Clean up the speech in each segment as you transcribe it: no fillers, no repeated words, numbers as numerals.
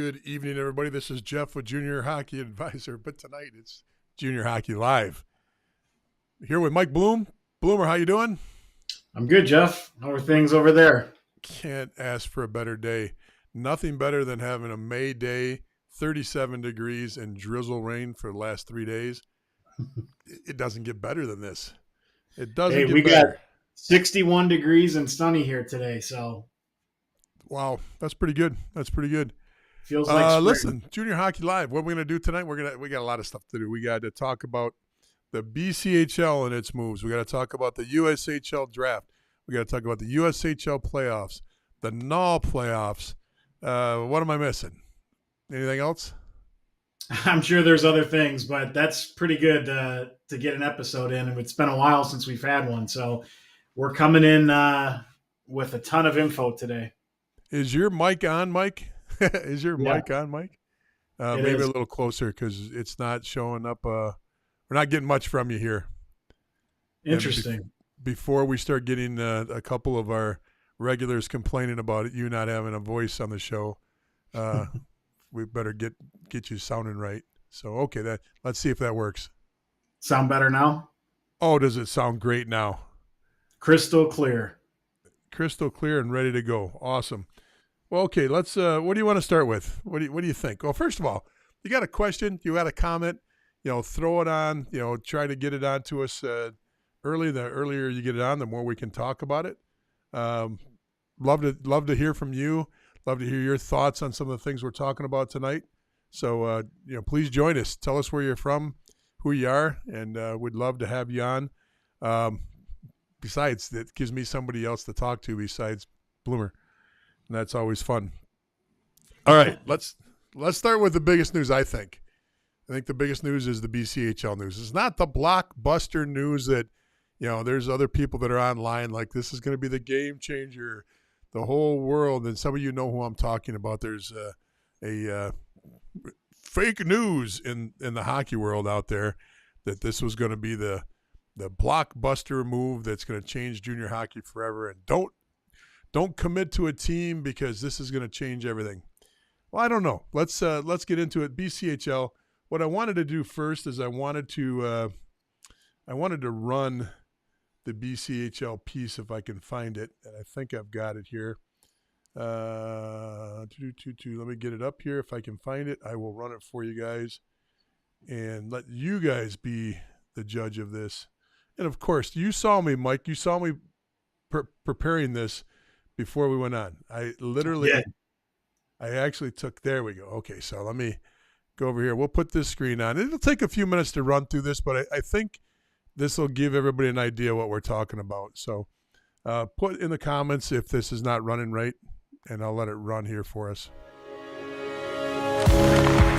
Good evening, everybody. This is Jeff with Junior Hockey Advisor, but tonight it's Junior Hockey Live. Here with Mike Bloom. Bloomer, how you doing? I'm good, Jeff. How are things over there? Can't ask for a better day. Nothing better than having a May day, 37 degrees and drizzle rain for the last 3 days. It doesn't get better than this. It doesn't get better. Got 61 degrees and sunny here today, so. Wow, that's pretty good. Feels like spring. Listen, Junior Hockey Live. What are we gonna do tonight? We got a lot of stuff to do. We got to talk about the BCHL and its moves. We got to talk about the USHL Draft. We got to talk about the USHL playoffs, the NAHL playoffs. What am I missing? Anything else? I'm sure there's other things, but that's pretty good to get an episode in. And it's been a while since we've had one, so we're coming in with a ton of info today. Is your mic on, Mike? Is your mic on, Mike? Maybe is. A little closer because it's not showing up. We're not getting much from you here. Interesting. Before we start getting a couple of our regulars complaining about it, you not having a voice on the show, we better get you sounding right. So, okay, let's see if that works. Sound better now? Oh, does it sound great now? Crystal clear. Crystal clear and ready to go. Awesome. Well, okay, let's. What do you want to start with? What do you think? Well, first of all, you got a question, you got a comment, throw it on. Try to get it on to us early. The earlier you get it on, the more we can talk about it. Love to hear from you. Love to hear your thoughts on some of the things we're talking about tonight. So, please join us. Tell us where you're from, who you are, and we'd love to have you on. Besides, it gives me somebody else to talk to besides Bloomer. And that's always fun. All right, let's start with the biggest news, I think. I think the biggest news is the BCHL news. It's not the blockbuster news that, there's other people that are online like this is going to be the game changer, the whole world. And some of you know who I'm talking about. There's a fake news in the hockey world out there that this was going to be the blockbuster move that's going to change junior hockey forever. And don't commit to a team because this is going to change everything. Well, I don't know. Let's get into it. BCHL. What I wanted to do first is I wanted to run the BCHL piece if I can find it, and I think I've got it here. Let me get it up here. If I can find it, I will run it for you guys and let you guys be the judge of this. And of course, you saw me, Mike. You saw me preparing this before we went on. I actually took, there we go. Okay, so let me go over here. We'll put this screen on. It'll take a few minutes to run through this, but I think this will give everybody an idea what we're talking about. So put in the comments if this is not running right, and I'll let it run here for us.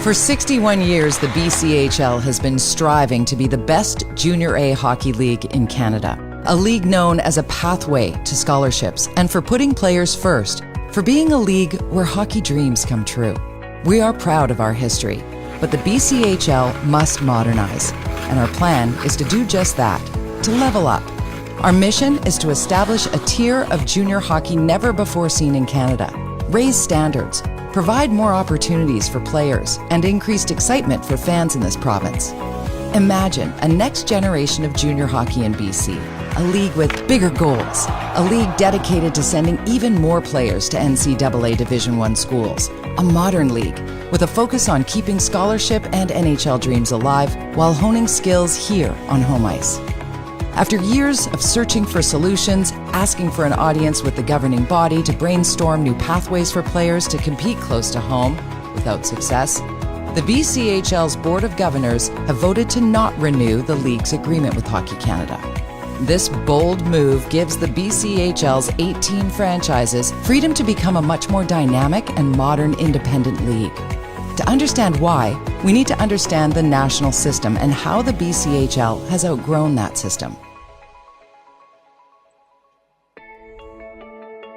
For 61 years, the BCHL has been striving to be the best Junior A hockey league in Canada. A league known as a pathway to scholarships and for putting players first, for being a league where hockey dreams come true. We are proud of our history, but the BCHL must modernize, and our plan is to do just that, to level up. Our mission is to establish a tier of junior hockey never before seen in Canada, raise standards, provide more opportunities for players, and increased excitement for fans in this province. Imagine a next generation of junior hockey in BC, a league with bigger goals, a league dedicated to sending even more players to NCAA Division I schools, a modern league with a focus on keeping scholarship and NHL dreams alive while honing skills here on home ice. After years of searching for solutions, asking for an audience with the governing body to brainstorm new pathways for players to compete close to home, without success, the BCHL's Board of Governors have voted to not renew the league's agreement with Hockey Canada. This bold move gives the BCHL's 18 franchises freedom to become a much more dynamic and modern independent league. To understand why, we need to understand the national system and how the BCHL has outgrown that system.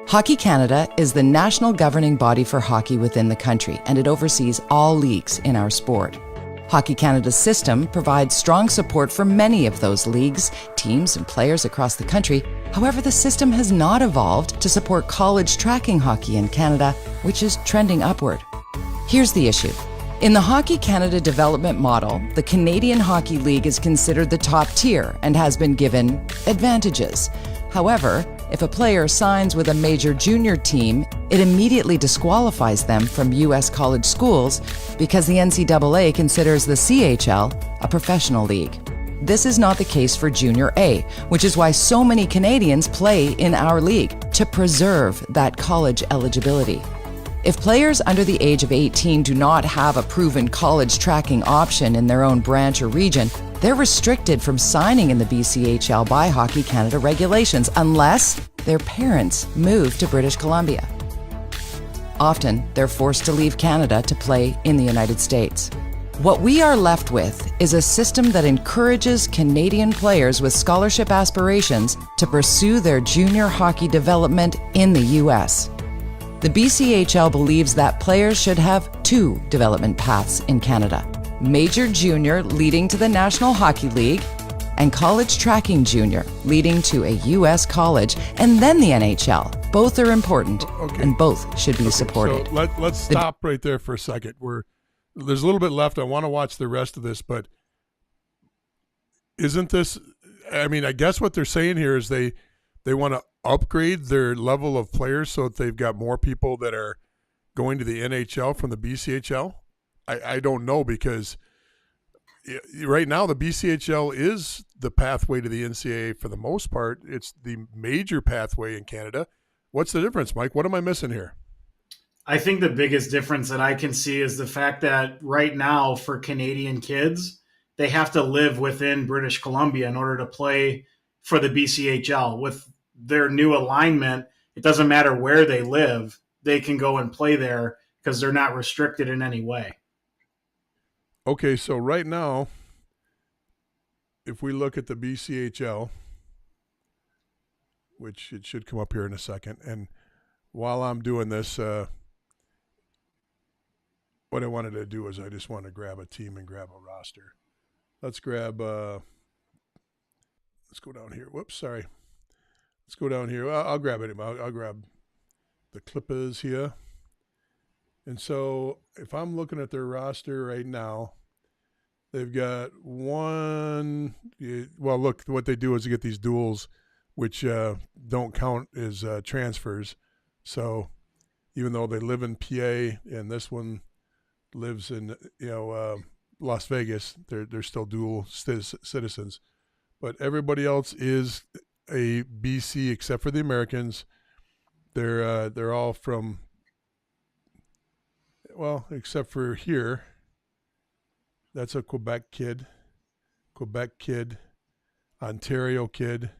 Hockey Canada is the national governing body for hockey within the country, and it oversees all leagues in our sport. Hockey Canada's system provides strong support for many of those leagues, teams, and players across the country. However, the system has not evolved to support college tracking hockey in Canada, which is trending upward. Here's the issue. In the Hockey Canada development model, the Canadian Hockey League is considered the top tier and has been given advantages. However, if a player signs with a major junior team, it immediately disqualifies them from U.S. college schools because the NCAA considers the CHL a professional league. This is not the case for Junior A, which is why so many Canadians play in our league, to preserve that college eligibility. If players under the age of 18 do not have a proven college tracking option in their own branch or region, they're restricted from signing in the BCHL by Hockey Canada regulations unless their parents move to British Columbia. Often, they're forced to leave Canada to play in the United States. What we are left with is a system that encourages Canadian players with scholarship aspirations to pursue their junior hockey development in the U.S. The BCHL believes that players should have two development paths in Canada: Major Junior leading to the National Hockey League, and College Tracking Junior leading to a U.S. college, and then the NHL. Both are important, and both should be supported. So let's stop right there for a second. There's a little bit left. I want to watch the rest of this, but isn't this – I mean, I guess what they're saying here is they want to upgrade their level of players so that they've got more people that are going to the NHL from the BCHL? I don't know, because right now the BCHL is the pathway to the NCAA for the most part. It's the major pathway in Canada. What's the difference, Mike? What am I missing here? I think the biggest difference that I can see is the fact that right now for Canadian kids, they have to live within British Columbia in order to play for the BCHL. With their new alignment, it doesn't matter where they live, they can go and play there because they're not restricted in any way. Okay, so right now, if we look at the BCHL, which it should come up here in a second, and while I'm doing this, what I wanted to do is I just want to grab a team and grab a roster. Let's grab, let's go down here. Whoops, sorry. Let's go down here. I'll grab it. I'll grab the Clippers here. And so if I'm looking at their roster right now, they've got one. Well, look, what they do is they get these duels, which don't count as transfers. So even though they live in PA and this one lives in Las Vegas, they're still dual citizens. But everybody else is a BC except for the Americans. They're all from, well, except for here. That's a Quebec kid, Ontario kid.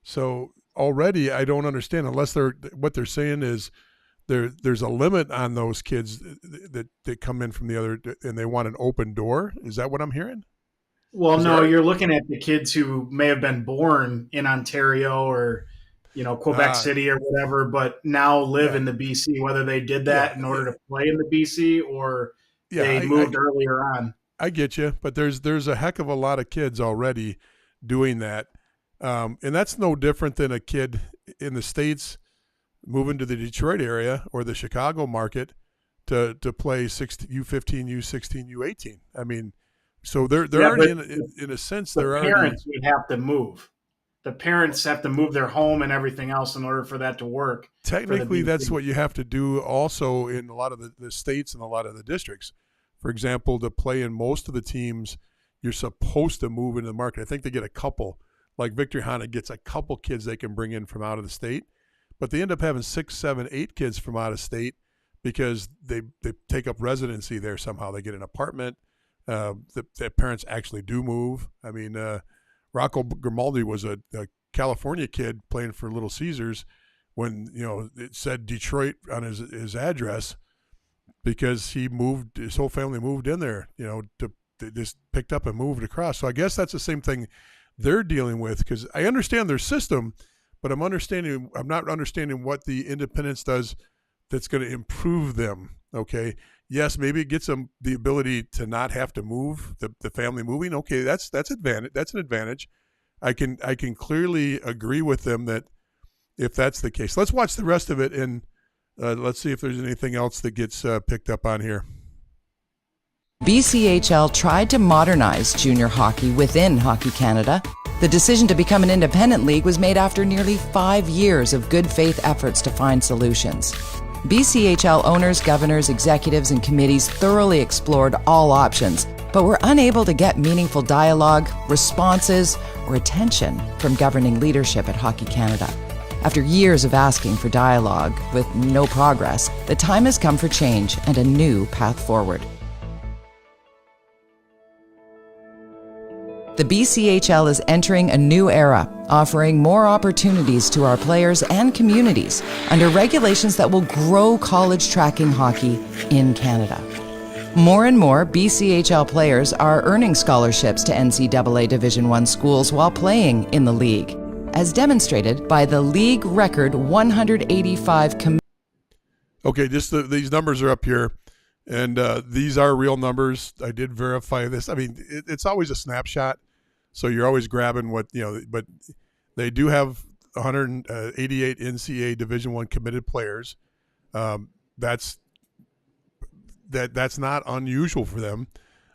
So already I don't understand, unless what they're saying is there's a limit on those kids that come in from the other, and they want an open door. Is that what I'm hearing? Well, no, you're looking at the kids who may have been born in Ontario or, Quebec City or whatever, but now live in the BC, whether they did that in order to play in the BC or they moved earlier on. I get you, but there's a heck of a lot of kids already doing that. And that's no different than a kid in the States moving to the Detroit area or the Chicago market to play U15, U16, U18. I mean, so they're already in a sense, they're already. The parents would have to move. The parents have to move their home and everything else in order for that to work. Technically, that's what you have to do also in a lot of the states and a lot of the districts. For example, to play in most of the teams, you're supposed to move into the market. I think they get a couple. Like Victory Honda gets a couple kids they can bring in from out of the state, but they end up having 6, 7, 8 kids from out of state because they take up residency there somehow. They get an apartment. Their parents actually do move. I mean, Rocco Grimaldi was a California kid playing for Little Caesars when it said Detroit on his address because his whole family moved in there. They just picked up and moved across. So I guess that's the same thing they're dealing with, because I understand their system, but I'm not understanding what the independence does that's going to improve them. Okay. Yes, maybe it gets them the ability to not have to move, the family moving. Okay, that's advantage. That's an advantage. I can clearly agree with them that if that's the case. Let's watch the rest of it, and Let's see if there's anything else that gets picked up on here. BCHL tried to modernize junior hockey within Hockey Canada. The decision to become an independent league was made after nearly 5 years of good faith efforts to find solutions. BCHL owners, governors, executives, and committees thoroughly explored all options, but were unable to get meaningful dialogue, responses, or attention from governing leadership at Hockey Canada. After years of asking for dialogue with no progress, the time has come for change and a new path forward. The BCHL is entering a new era, offering more opportunities to our players and communities under regulations that will grow college tracking hockey in Canada. More and more BCHL players are earning scholarships to NCAA Division I schools while playing in the league, as demonstrated by the league record 185 Okay, just these numbers are up here, and these are real numbers. I did verify this. I mean, it's always a snapshot, so you're always grabbing what, but they do have 188 NCAA Division I committed players. That's not unusual for them.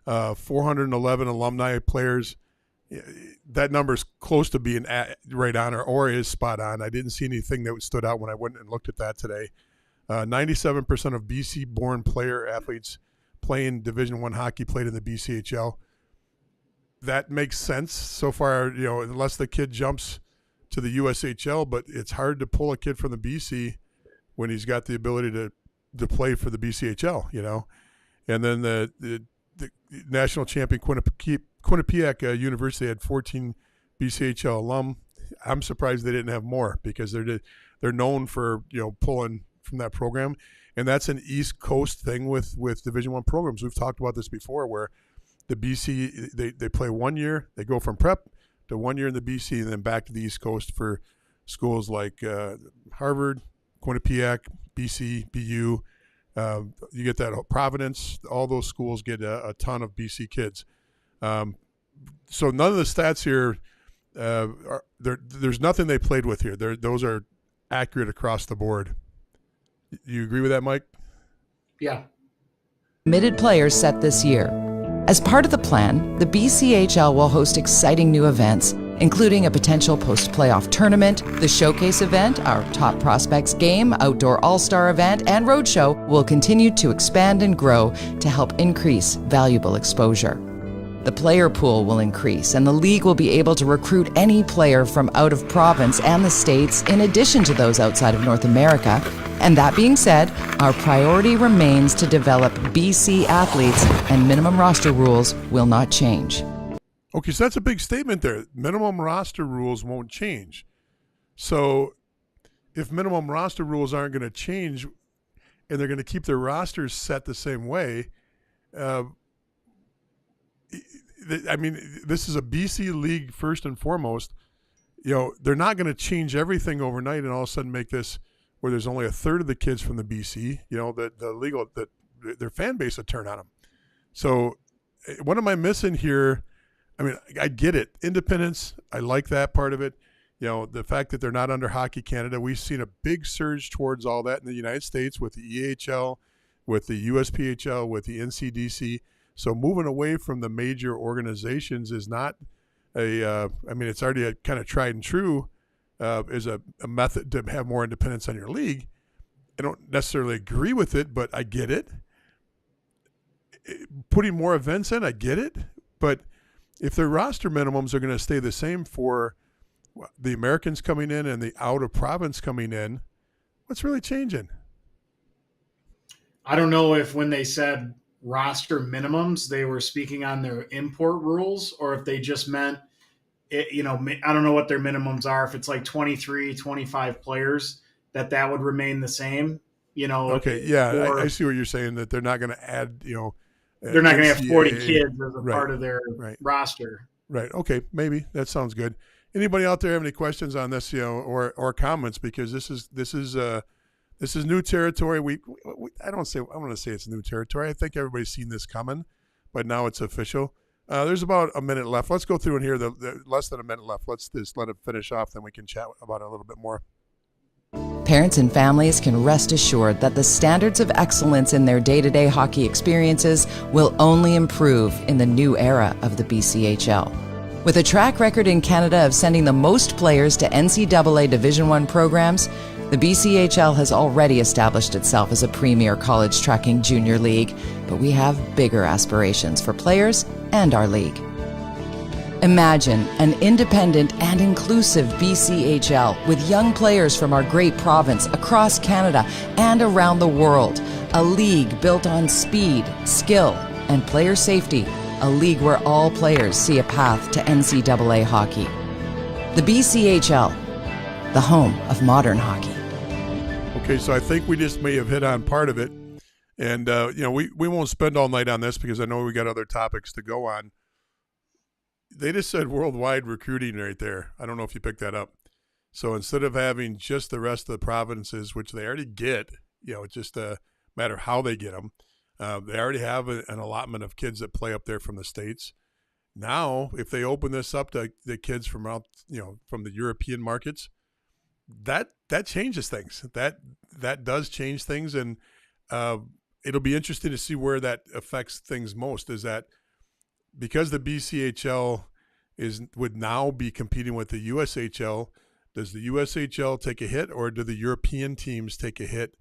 411 alumni players. That number's close to being right on or is spot on. I didn't see anything that stood out when I went and looked at that today. 97% of BC-born player athletes playing Division I hockey played in the BCHL. That makes sense so far, unless the kid jumps to the USHL, but it's hard to pull a kid from the BC when he's got the ability to play for the BCHL, And then the national champion Quinnipiac University had 14 BCHL alum. I'm surprised they didn't have more because they're known for pulling from that program, and that's an East Coast thing with Division I programs. We've talked about this before, where the BC they play 1 year, they go from prep to 1 year in the BC, and then back to the East Coast for schools like Harvard, Quinnipiac, BC, BU. You get that Providence. All those schools get a ton of BC kids. So none of the stats here, there's nothing they played with here. Those are accurate across the board. You agree with that, Mike? Yeah. Committed players set this year. As part of the plan, the BCHL will host exciting new events, including a potential post-playoff tournament, the showcase event, our top prospects game, outdoor all-star event, and roadshow will continue to expand and grow to help increase valuable exposure. The player pool will increase, and the league will be able to recruit any player from out of province and the States, in addition to those outside of North America. And that being said, our priority remains to develop BC athletes, and minimum roster rules will not change. Okay, so that's a big statement there. Minimum roster rules won't change. So if minimum roster rules aren't going to change and they're going to keep their rosters set the same way, this is a BC league first and foremost. They're not going to change everything overnight and all of a sudden make this where there's only a third of the kids from the BC, their fan base would turn on them. So what am I missing here? I mean, I get it. Independence, I like that part of it. The fact that they're not under Hockey Canada, we've seen a big surge towards all that in the United States with the EHL, with the USPHL, with the NCDC. So moving away from the major organizations is not it's already a kind of tried and true is a method to have more independence on your league. I don't necessarily agree with it, but I get it. Putting more events in, I get it. But if their roster minimums are going to stay the same for the Americans coming in and the out of province coming in, what's really changing? I don't know if when they said roster minimums, they were speaking on their import rules, or if they just meant, I don't know what their minimums are. If it's like 23, 25 players, that would remain the same, Okay. Yeah. I see what you're saying, that they're not going to add, they're not going to have 40 kids as a right, part of their roster. Right. Okay. Maybe that sounds good. Anybody out there have any questions on this, or comments? Because this is new territory. I want to say it's new territory. I think everybody's seen this coming, but now it's official. There's about a minute left. Let's go through in here. The less than a minute left. Let's just let it finish off, then we can chat about it a little bit more. Parents and families can rest assured that the standards of excellence in their day-to-day hockey experiences will only improve in the new era of the BCHL. With a track record in Canada of sending the most players to NCAA Division I programs, the BCHL has already established itself as a premier college tracking junior league, but we have bigger aspirations for players and our league. Imagine an independent and inclusive BCHL with young players from our great province across Canada and around the world. A league built on speed, skill, and player safety. A league where all players see a path to NCAA hockey. The BCHL, the home of modern hockey. Okay, so I think we just may have hit on part of it. And, we won't spend all night on this because I know we got other topics to go on. They just said worldwide recruiting right there. I don't know if you picked that up. So instead of having just the rest of the provinces, which they already get, it's just a matter how they get them. They already have an allotment of kids that play up there from the States. Now, if they open this up to the kids from out, from the European markets, that changes things. That does change things, and it'll be interesting to see where that affects things most. Is that because the BCHL would now be competing with the USHL, does the USHL take a hit, or do the European teams take a hit,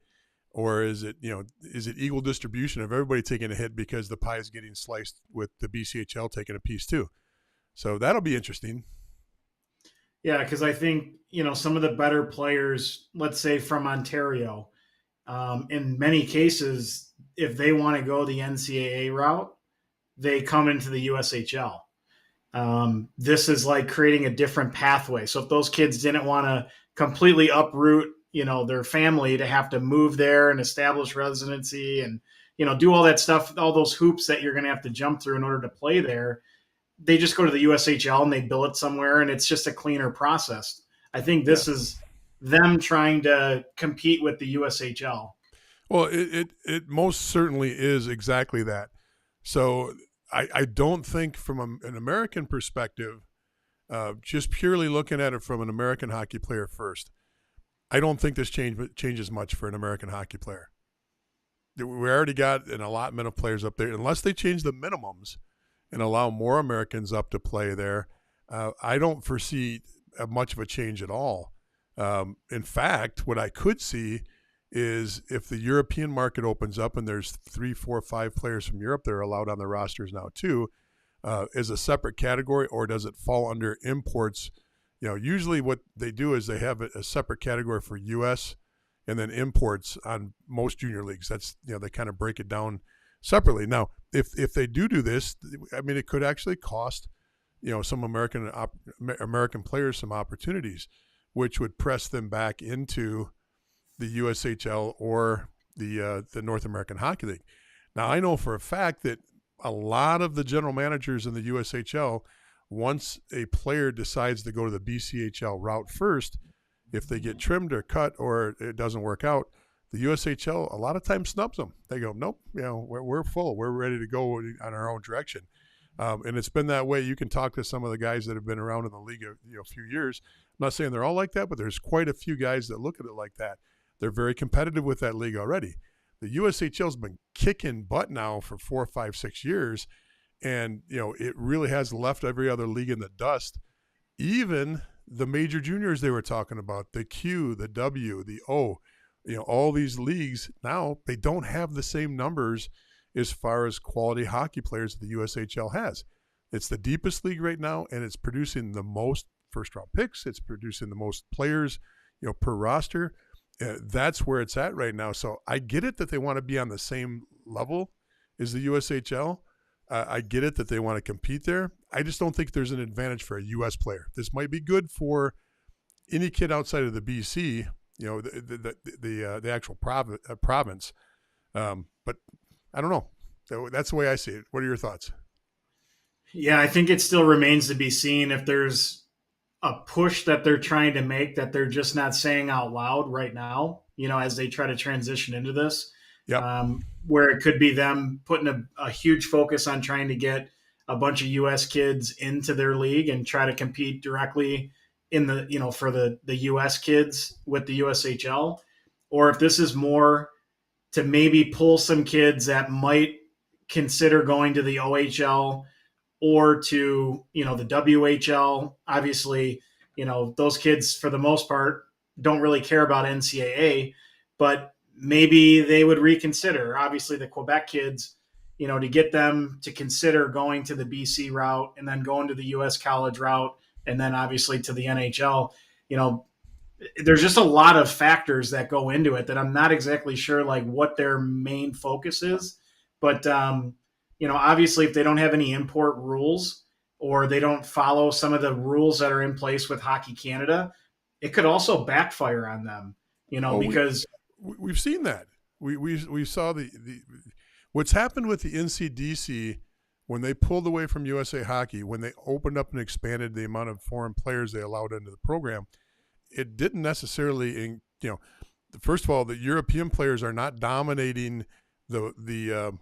or is it equal distribution of everybody taking a hit because the pie is getting sliced with the BCHL taking a piece too? So that'll be interesting. Yeah, because I think some of the better players, let's say from Ontario, in many cases, if they want to go the NCAA route, they come into the USHL. This is like creating a different pathway. So if those kids didn't want to completely uproot, their family to have to move there and establish residency and, do all that stuff, all those hoops that you're going to have to jump through in order to play there, they just go to the USHL and they bill it somewhere, and it's just a cleaner process. I think this is them trying to compete with the USHL. Well, it most certainly is exactly that. So I don't think from an American perspective, just purely looking at it from an American hockey player first, I don't think this changes much for an American hockey player. We already got an allotment of players up there. Unless they change the minimums and allow more Americans up to play there, I don't foresee much of a change at all. In fact, what I could see is if the European market opens up and there's 3, 4, 5 players from Europe that are allowed on the rosters now too, is a separate category, or does it fall under imports? Usually what they do is they have a separate category for U.S. and then imports on most junior leagues. That's, they kind of break it down separately. Now, if they do this, I mean, it could actually cost, some American players some opportunities, which would press them back into the USHL or the North American Hockey League. Now, I know for a fact that a lot of the general managers in the USHL, once a player decides to go to the BCHL route first, if they get trimmed or cut or it doesn't work out, the USHL a lot of times snubs them. They go, nope, we're full. We're ready to go on our own direction. And it's been that way. You can talk to some of the guys that have been around in the league a few years. I'm not saying they're all like that, but there's quite a few guys that look at it like that. They're very competitive with that league already. The USHL's been kicking butt now for 4, 5, 6 years. And, it really has left every other league in the dust. Even the major juniors they were talking about, the Q, the W, the O, all these leagues now, they don't have the same numbers as far as quality hockey players that the USHL has. It's the deepest league right now, and it's producing the most first-round picks. It's producing the most players, per roster. That's where it's at right now. So I get it that they want to be on the same level as the USHL. I get it that they want to compete there. I just don't think there's an advantage for a U.S. player. This might be good for any kid outside of the BC, the actual province. But I don't know. That's the way I see it. What are your thoughts? Yeah, I think it still remains to be seen if there's a push that they're trying to make that they're just not saying out loud right now, as they try to transition into this. Yep. Where it could be them putting a huge focus on trying to get a bunch of U.S. kids into their league and try to compete directly in the, for the US kids with the USHL, or if this is more to maybe pull some kids that might consider going to the OHL or to, the WHL. Obviously, those kids for the most part don't really care about NCAA, but maybe they would reconsider. Obviously, the Quebec kids, to get them to consider going to the BC route and then going to the US college route and then obviously to the NHL. There's just a lot of factors that go into it that I'm not exactly sure like what their main focus is. But, obviously if they don't have any import rules or they don't follow some of the rules that are in place with Hockey Canada, it could also backfire on them, because we've seen that. We saw the what's happened with the NCDC when they pulled away from USA Hockey, when they opened up and expanded the amount of foreign players they allowed into the program. It didn't necessarily, first of all, the European players are not dominating the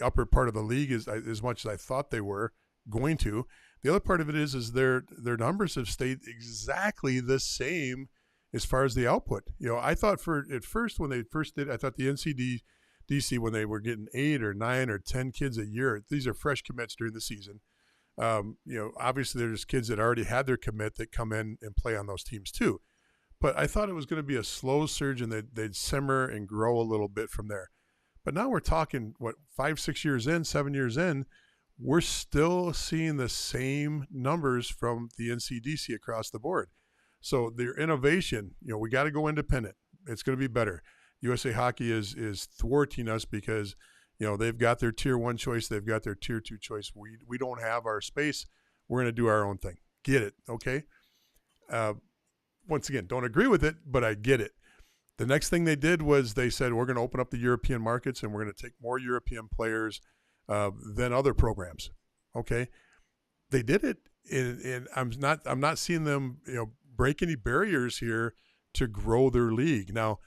upper part of the league as much as I thought they were going to. The other part of it is their numbers have stayed exactly the same as far as the output. I thought at first when they first did, I thought the NCDC when they were getting 8 or 9 or 10 kids a year, these are fresh commits during the season. Obviously there's kids that already had their commit that come in and play on those teams too. But I thought it was going to be a slow surge and they'd simmer and grow a little bit from there. But now we're talking, 5, 6 years in, 7 years in, we're still seeing the same numbers from the NCDC across the board. So their innovation, we got to go independent. It's going to be better. USA Hockey is thwarting us because they've got their tier 1 choice. They've got their tier 2 choice. We don't have our space. We're going to do our own thing. Get it. Okay. Once again, don't agree with it, but I get it. The next thing they did was they said, we're going to open up the European markets and we're going to take more European players than other programs. Okay. They did it. And I'm not seeing them, break any barriers here to grow their league. Now,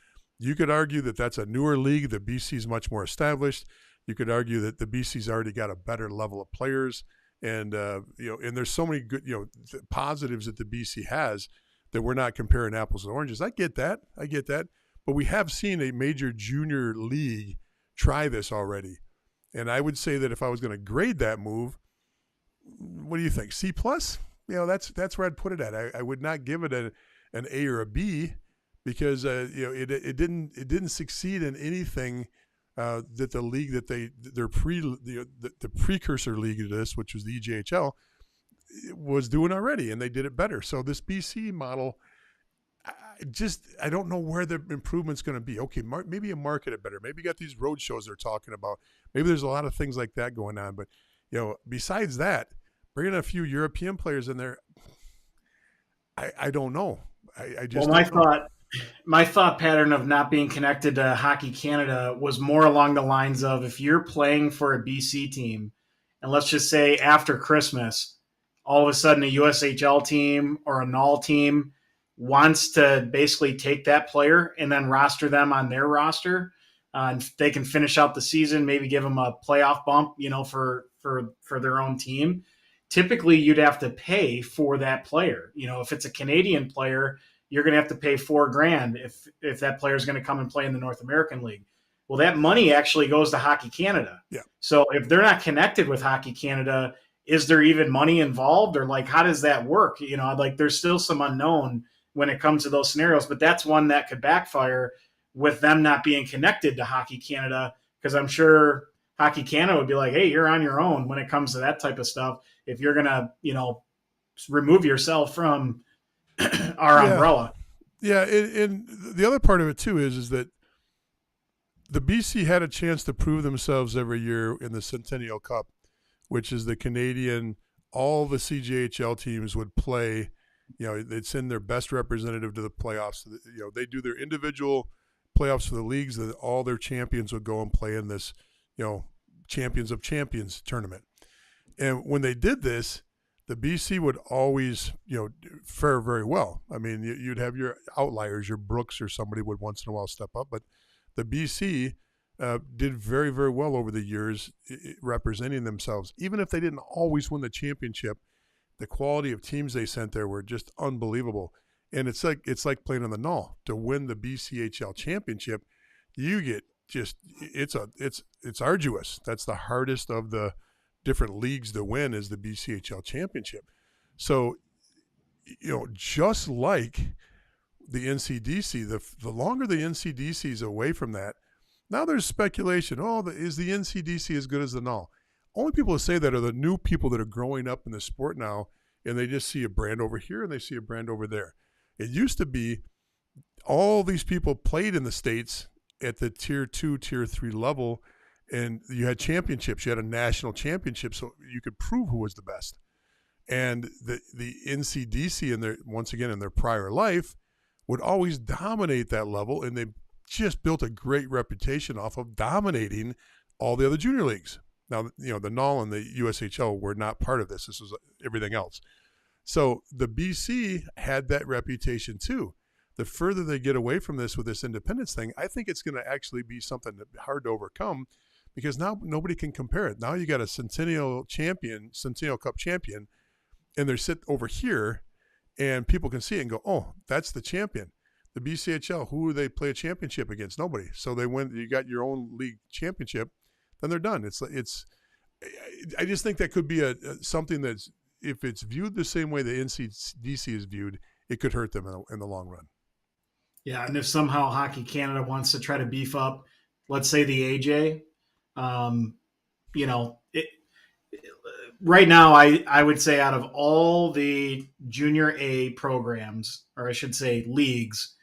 you could argue that that's a newer league. The BC is much more established. You could argue that the BC's already got a better level of players, and and there's so many good positives that the BC has that we're not comparing apples and oranges. I get that, but we have seen a major junior league try this already, and I would say that if I was going to grade that move, what do you think? C plus? That's where I'd put it at. I would not give it an A or a B. Because it didn't succeed in anything that the league that the precursor league to this, which was the EJHL, was doing already, and they did it better. So this BC model, I don't know where the improvement's going to be. Okay, maybe you market it better. Maybe you got these road shows they're talking about. Maybe there's a lot of things like that going on. But besides that, bringing a few European players in there, I don't know. I just my thought pattern of not being connected to Hockey Canada was more along the lines of if you're playing for a BC team, and let's just say after Christmas, all of a sudden a USHL team or a NAHL team wants to basically take that player and then roster them on their roster, and they can finish out the season, maybe give them a playoff bump, for their own team. Typically, you'd have to pay for that player. If it's a Canadian player, you're going to have to pay $4,000 if that player is going to come and play in the North American League. Well, that money actually goes to Hockey Canada. Yeah. So if they're not connected with Hockey Canada, is there even money involved, or how does that work? There's still some unknown when it comes to those scenarios, but that's one that could backfire with them not being connected to Hockey Canada, because I'm sure Hockey Canada would be like, hey, you're on your own when it comes to that type of stuff. If you're going to, remove yourself from our umbrella. Yeah, and the other part of it too is that the BC had a chance to prove themselves every year in the Centennial Cup, which is the Canadian. All the CJHL teams would play. They'd send their best representative to the playoffs. They do their individual playoffs for the leagues. That all their champions would go and play in this, Champions of Champions tournament. And when they did this, the BC would always, fare very well. I mean, you'd have your outliers, your Brooks or somebody would once in a while step up, but the BC did very, very well over the years representing themselves. Even if they didn't always win the championship, the quality of teams they sent there were just unbelievable. And it's like playing on the NAHL. To win the BCHL championship, you get it's arduous. That's the hardest of the different leagues to win, is the BCHL championship. So, just like the NCDC, the longer the NCDC is away from that, now there's speculation. Is the NCDC as good as the NAHL? Only people who say that are the new people that are growing up in the sport now, and they just see a brand over here and they see a brand over there. It used to be all these people played in the States at the tier 2, tier 3 level, and you had championships. You had a national championship, so you could prove who was the best. And the NCDC, in their prior life, would always dominate that level, and they just built a great reputation off of dominating all the other junior leagues. Now, the NAHL and the USHL were not part of this. This was everything else. So the BC had that reputation too. The further they get away from this with this independence thing, I think it's going to actually be something hard to overcome, because now nobody can compare it. Now you got a Centennial Cup champion, and they're sit over here, and people can see it and go, oh, that's the champion. The BCHL, who do they play a championship against? Nobody. So they win. You got your own league championship, then they're done. I just think that could be something that's, if it's viewed the same way the NCDC is viewed, it could hurt them in the long run. Yeah, and if somehow Hockey Canada wants to try to beef up, let's say the AJ, right now I would say out of all the junior A programs, or I should say leagues,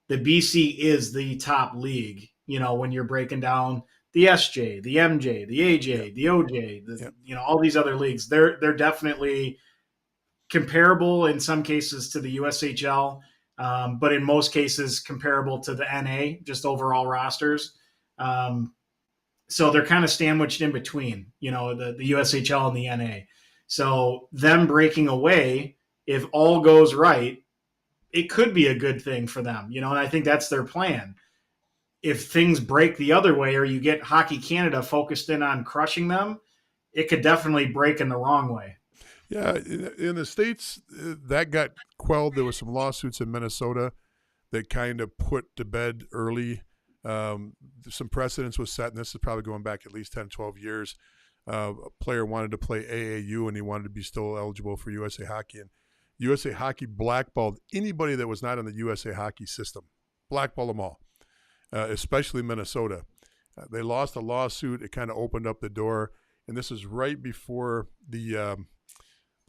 the BC is the top league. When you're breaking down the SJ, the MJ, the AJ, the OJ, all these other leagues, they're definitely comparable in some cases to the USHL, but in most cases comparable to the NA, just overall rosters. So they're kind of sandwiched in between, the USHL and the NA. So them breaking away, if all goes right, it could be a good thing for them, and I think that's their plan. If things break the other way, or you get Hockey Canada focused in on crushing them, it could definitely break in the wrong way. Yeah, in the States, that got quelled. There were some lawsuits in Minnesota that kind of put to bed early. Some precedence was set, and this is probably going back at least 10, 12 years. A player wanted to play AAU, and he wanted to be still eligible for USA Hockey. And USA Hockey blackballed anybody that was not in the USA Hockey system. Blackballed them all. Especially Minnesota. They lost a lawsuit. It kind of opened up the door, and this is right before the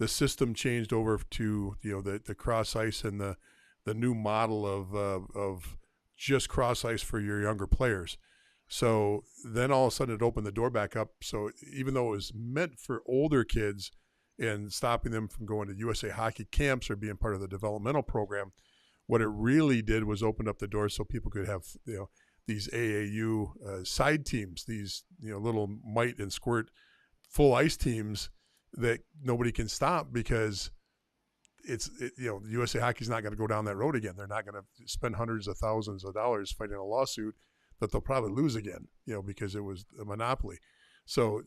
system changed over to the cross ice and the new model of just cross ice for your younger players. So then all of a sudden it opened the door back up. So even though it was meant for older kids and stopping them from going to USA Hockey camps or being part of the developmental program, what it really did was open up the door so people could have these AAU side teams, these little might and squirt full ice teams that nobody can stop, because USA Hockey's not going to go down that road again. They're not going to spend hundreds of thousands of dollars fighting a lawsuit that they'll probably lose again, because it was a monopoly. So,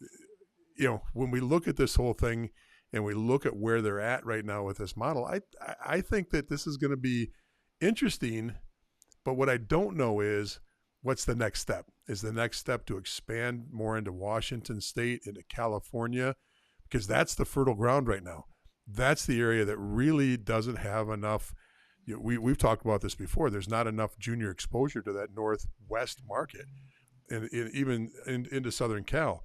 when we look at this whole thing and we look at where they're at right now with this model, I think that this is going to be interesting, but what I don't know is what's the next step. Is the next step to expand more into Washington State, into California, because that's the fertile ground right now. That's the area that really doesn't have enough. We've talked about this before. There's not enough junior exposure to that Northwest market, and even into Southern Cal.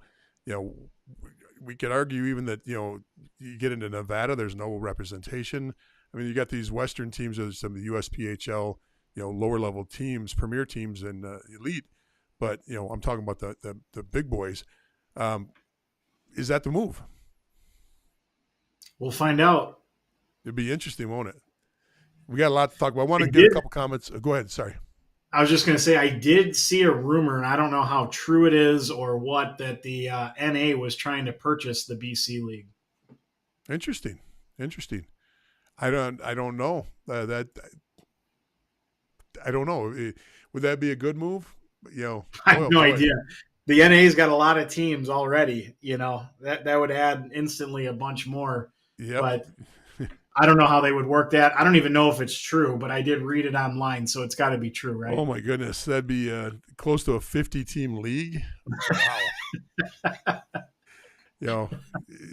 We could argue even that you get into Nevada, there's no representation. I mean, you got these Western teams, there's some of the USPHL, lower level teams, premier teams, and elite. But I'm talking about the big boys. Is that the move? We'll find out. It'd be interesting, won't it? We got a lot to talk about. I want to get a couple comments. Go ahead. Sorry. I was just going to say, I did see a rumor, and I don't know how true it is or what, that the NA was trying to purchase the BC League. Interesting. I don't know that. I don't know. Would that be a good move? I have no idea. The NA's got a lot of teams already. That would add instantly a bunch more Yep. But I don't know how they would work that. I don't even know if it's true, but I did read it online, so it's got to be true, right? Oh my goodness, that'd be close to a 50-team league. Wow.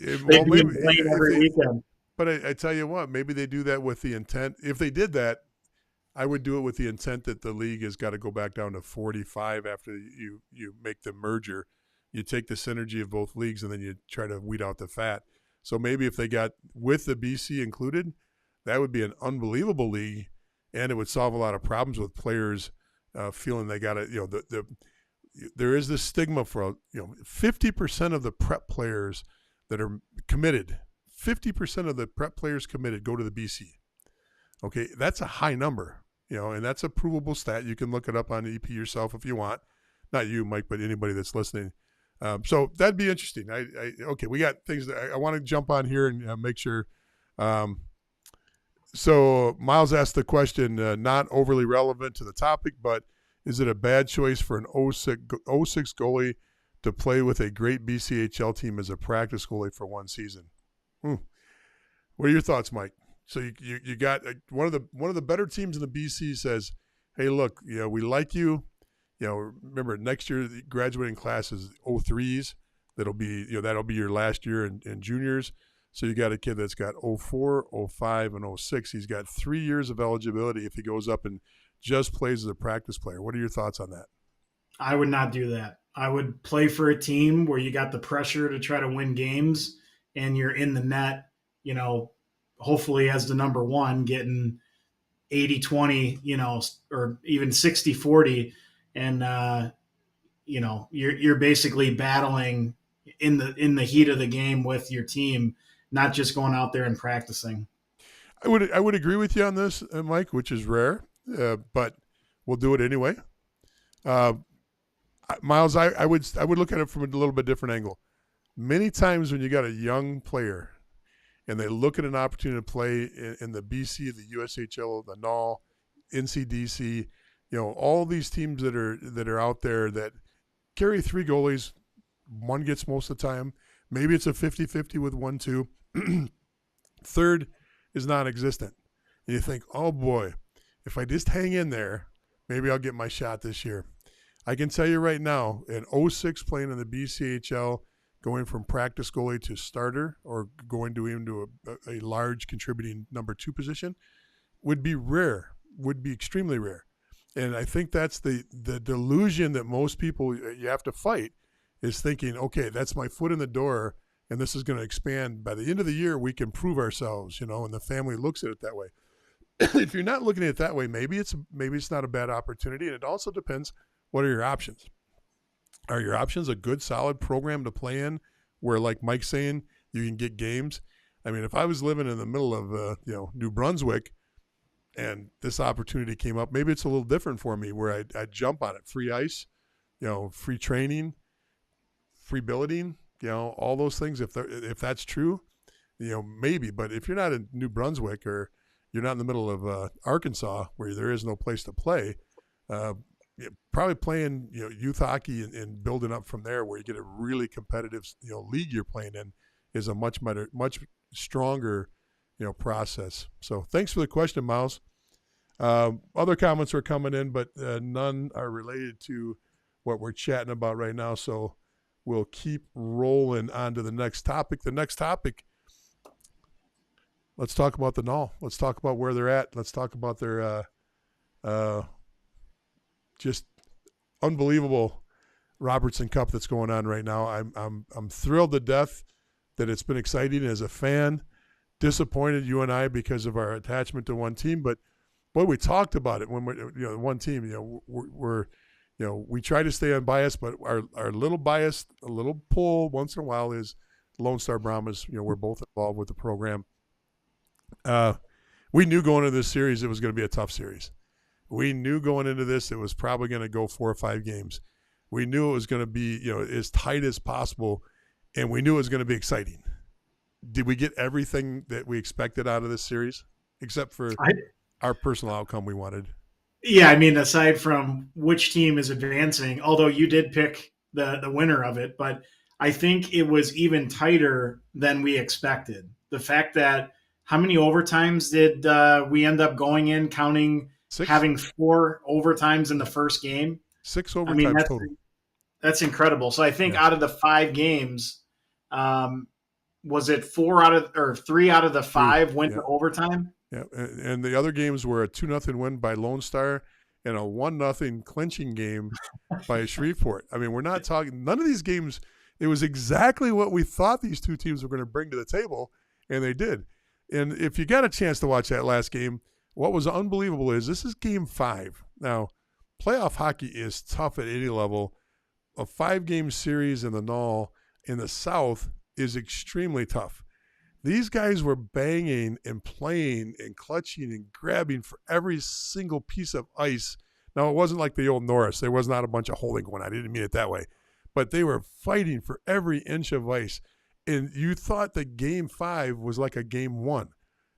They'd be in Blaine every weekend. But I tell you what, maybe they do that with the intent. If they did that, I would do it with the intent that the league has got to go back down to 45 after you make the merger. You take the synergy of both leagues and then you try to weed out the fat. So maybe if they got with the BC included, that would be an unbelievable league, and it would solve a lot of problems with players feeling they got to. There is this stigma for 50% of the prep players that are committed. 50% of the prep players committed go to the BC. Okay, that's a high number, and that's a provable stat. You can look it up on EP yourself if you want. Not you, Mike, but anybody that's listening. So that'd be interesting. Okay, we got things that I want to jump on here and make sure. So Miles asked the question, not overly relevant to the topic, but is it a bad choice for an 06 goalie to play with a great BCHL team as a practice goalie for one season? What are your thoughts, Mike? So you got one of the better teams in the BC says, hey, look, we like you. Remember next year the graduating class is 03s. That'll be your last year in juniors. So you got a kid that's got 04, 05, and 06. He's got 3 years of eligibility if he goes up and just plays as a practice player. What are your thoughts on that? I would not do that. I would play for a team where you got the pressure to try to win games and you're in the net, hopefully as the number one, getting 80-20, or even 60-40. And, you're basically battling in the heat of the game with your team, not just going out there and practicing. I would agree with you on this, Mike, which is rare, but we'll do it anyway. Miles, I would look at it from a little bit different angle. Many times when you got a young player and they look at an opportunity to play in the BC, the USHL, the NAHL, NCDC, all these teams that are out there that carry 3 goalies, one gets most of the time. Maybe it's a 50-50 with 1-2. Third is non-existent. And you think, oh boy, if I just hang in there, maybe I'll get my shot this year. I can tell you right now, an 06 playing in the BCHL, going from practice goalie to starter or going to even to a large contributing number 2 position would be extremely rare. And I think that's the delusion that most people you have to fight is thinking, okay, that's my foot in the door and this is going to expand. By the end of the year, we can prove ourselves, and the family looks at it that way. If you're not looking at it that way, maybe it's not a bad opportunity. And it also depends, what are your options? Are your options a good, solid program to play in where, like Mike's saying, you can get games? I mean, if I was living in the middle of, New Brunswick and this opportunity came up, maybe it's a little different for me where I'd jump on it. Free ice, free training, free billeting, all those things. If that's true, maybe. But if you're not in New Brunswick or you're not in the middle of Arkansas where there is no place to play, probably playing youth hockey and building up from there where you get a really competitive league you're playing in is a much stronger process. So thanks for the question, Miles. Other comments are coming in, but none are related to what we're chatting about right now. So we'll keep rolling on to the next topic. The next topic, let's talk about the NAHL. Let's talk about where they're at. Let's talk about their just unbelievable Robertson Cup that's going on right now. I'm thrilled to death that it's been exciting as a fan. Disappointed, you and I, because of our attachment to one team, but boy, we talked about it when we're one team. We try to stay unbiased, but our little bias, a little pull once in a while is Lone Star Brahmas. We're both involved with the program. We knew going into this series it was going to be a tough series. We knew going into this it was probably going to go 4 or 5 games. We knew it was going to be as tight as possible, and we knew it was going to be exciting. Did we get everything that we expected out of this series, except for our personal outcome we wanted? Yeah, I mean, aside from which team is advancing, although you did pick the winner of it, but I think it was even tighter than we expected. the fact that how many overtimes did we end up going in, counting 6. having 4 overtimes in the first game? 6 I mean, overtimes total. that's incredible. So I think out of the 5 games, was it 3 out of the 5 went to overtime? Yeah, and the other games were a 2-0 win by Lone Star and a 1-0 clinching game by Shreveport. I mean, we're not talking – none of these games – it was exactly what we thought these two teams were going to bring to the table, and they did. And if you got a chance to watch that last game, what was unbelievable is this is game 5. Now, playoff hockey is tough at any level. A 5-game series in the NAHL in the South is extremely tough. These guys were banging and playing and clutching and grabbing for every single piece of ice. Now, it wasn't like the old Norris. There was not a bunch of holding going on. I didn't mean it that way. But they were fighting for every inch of ice. And you thought that game 5 was like a game 1.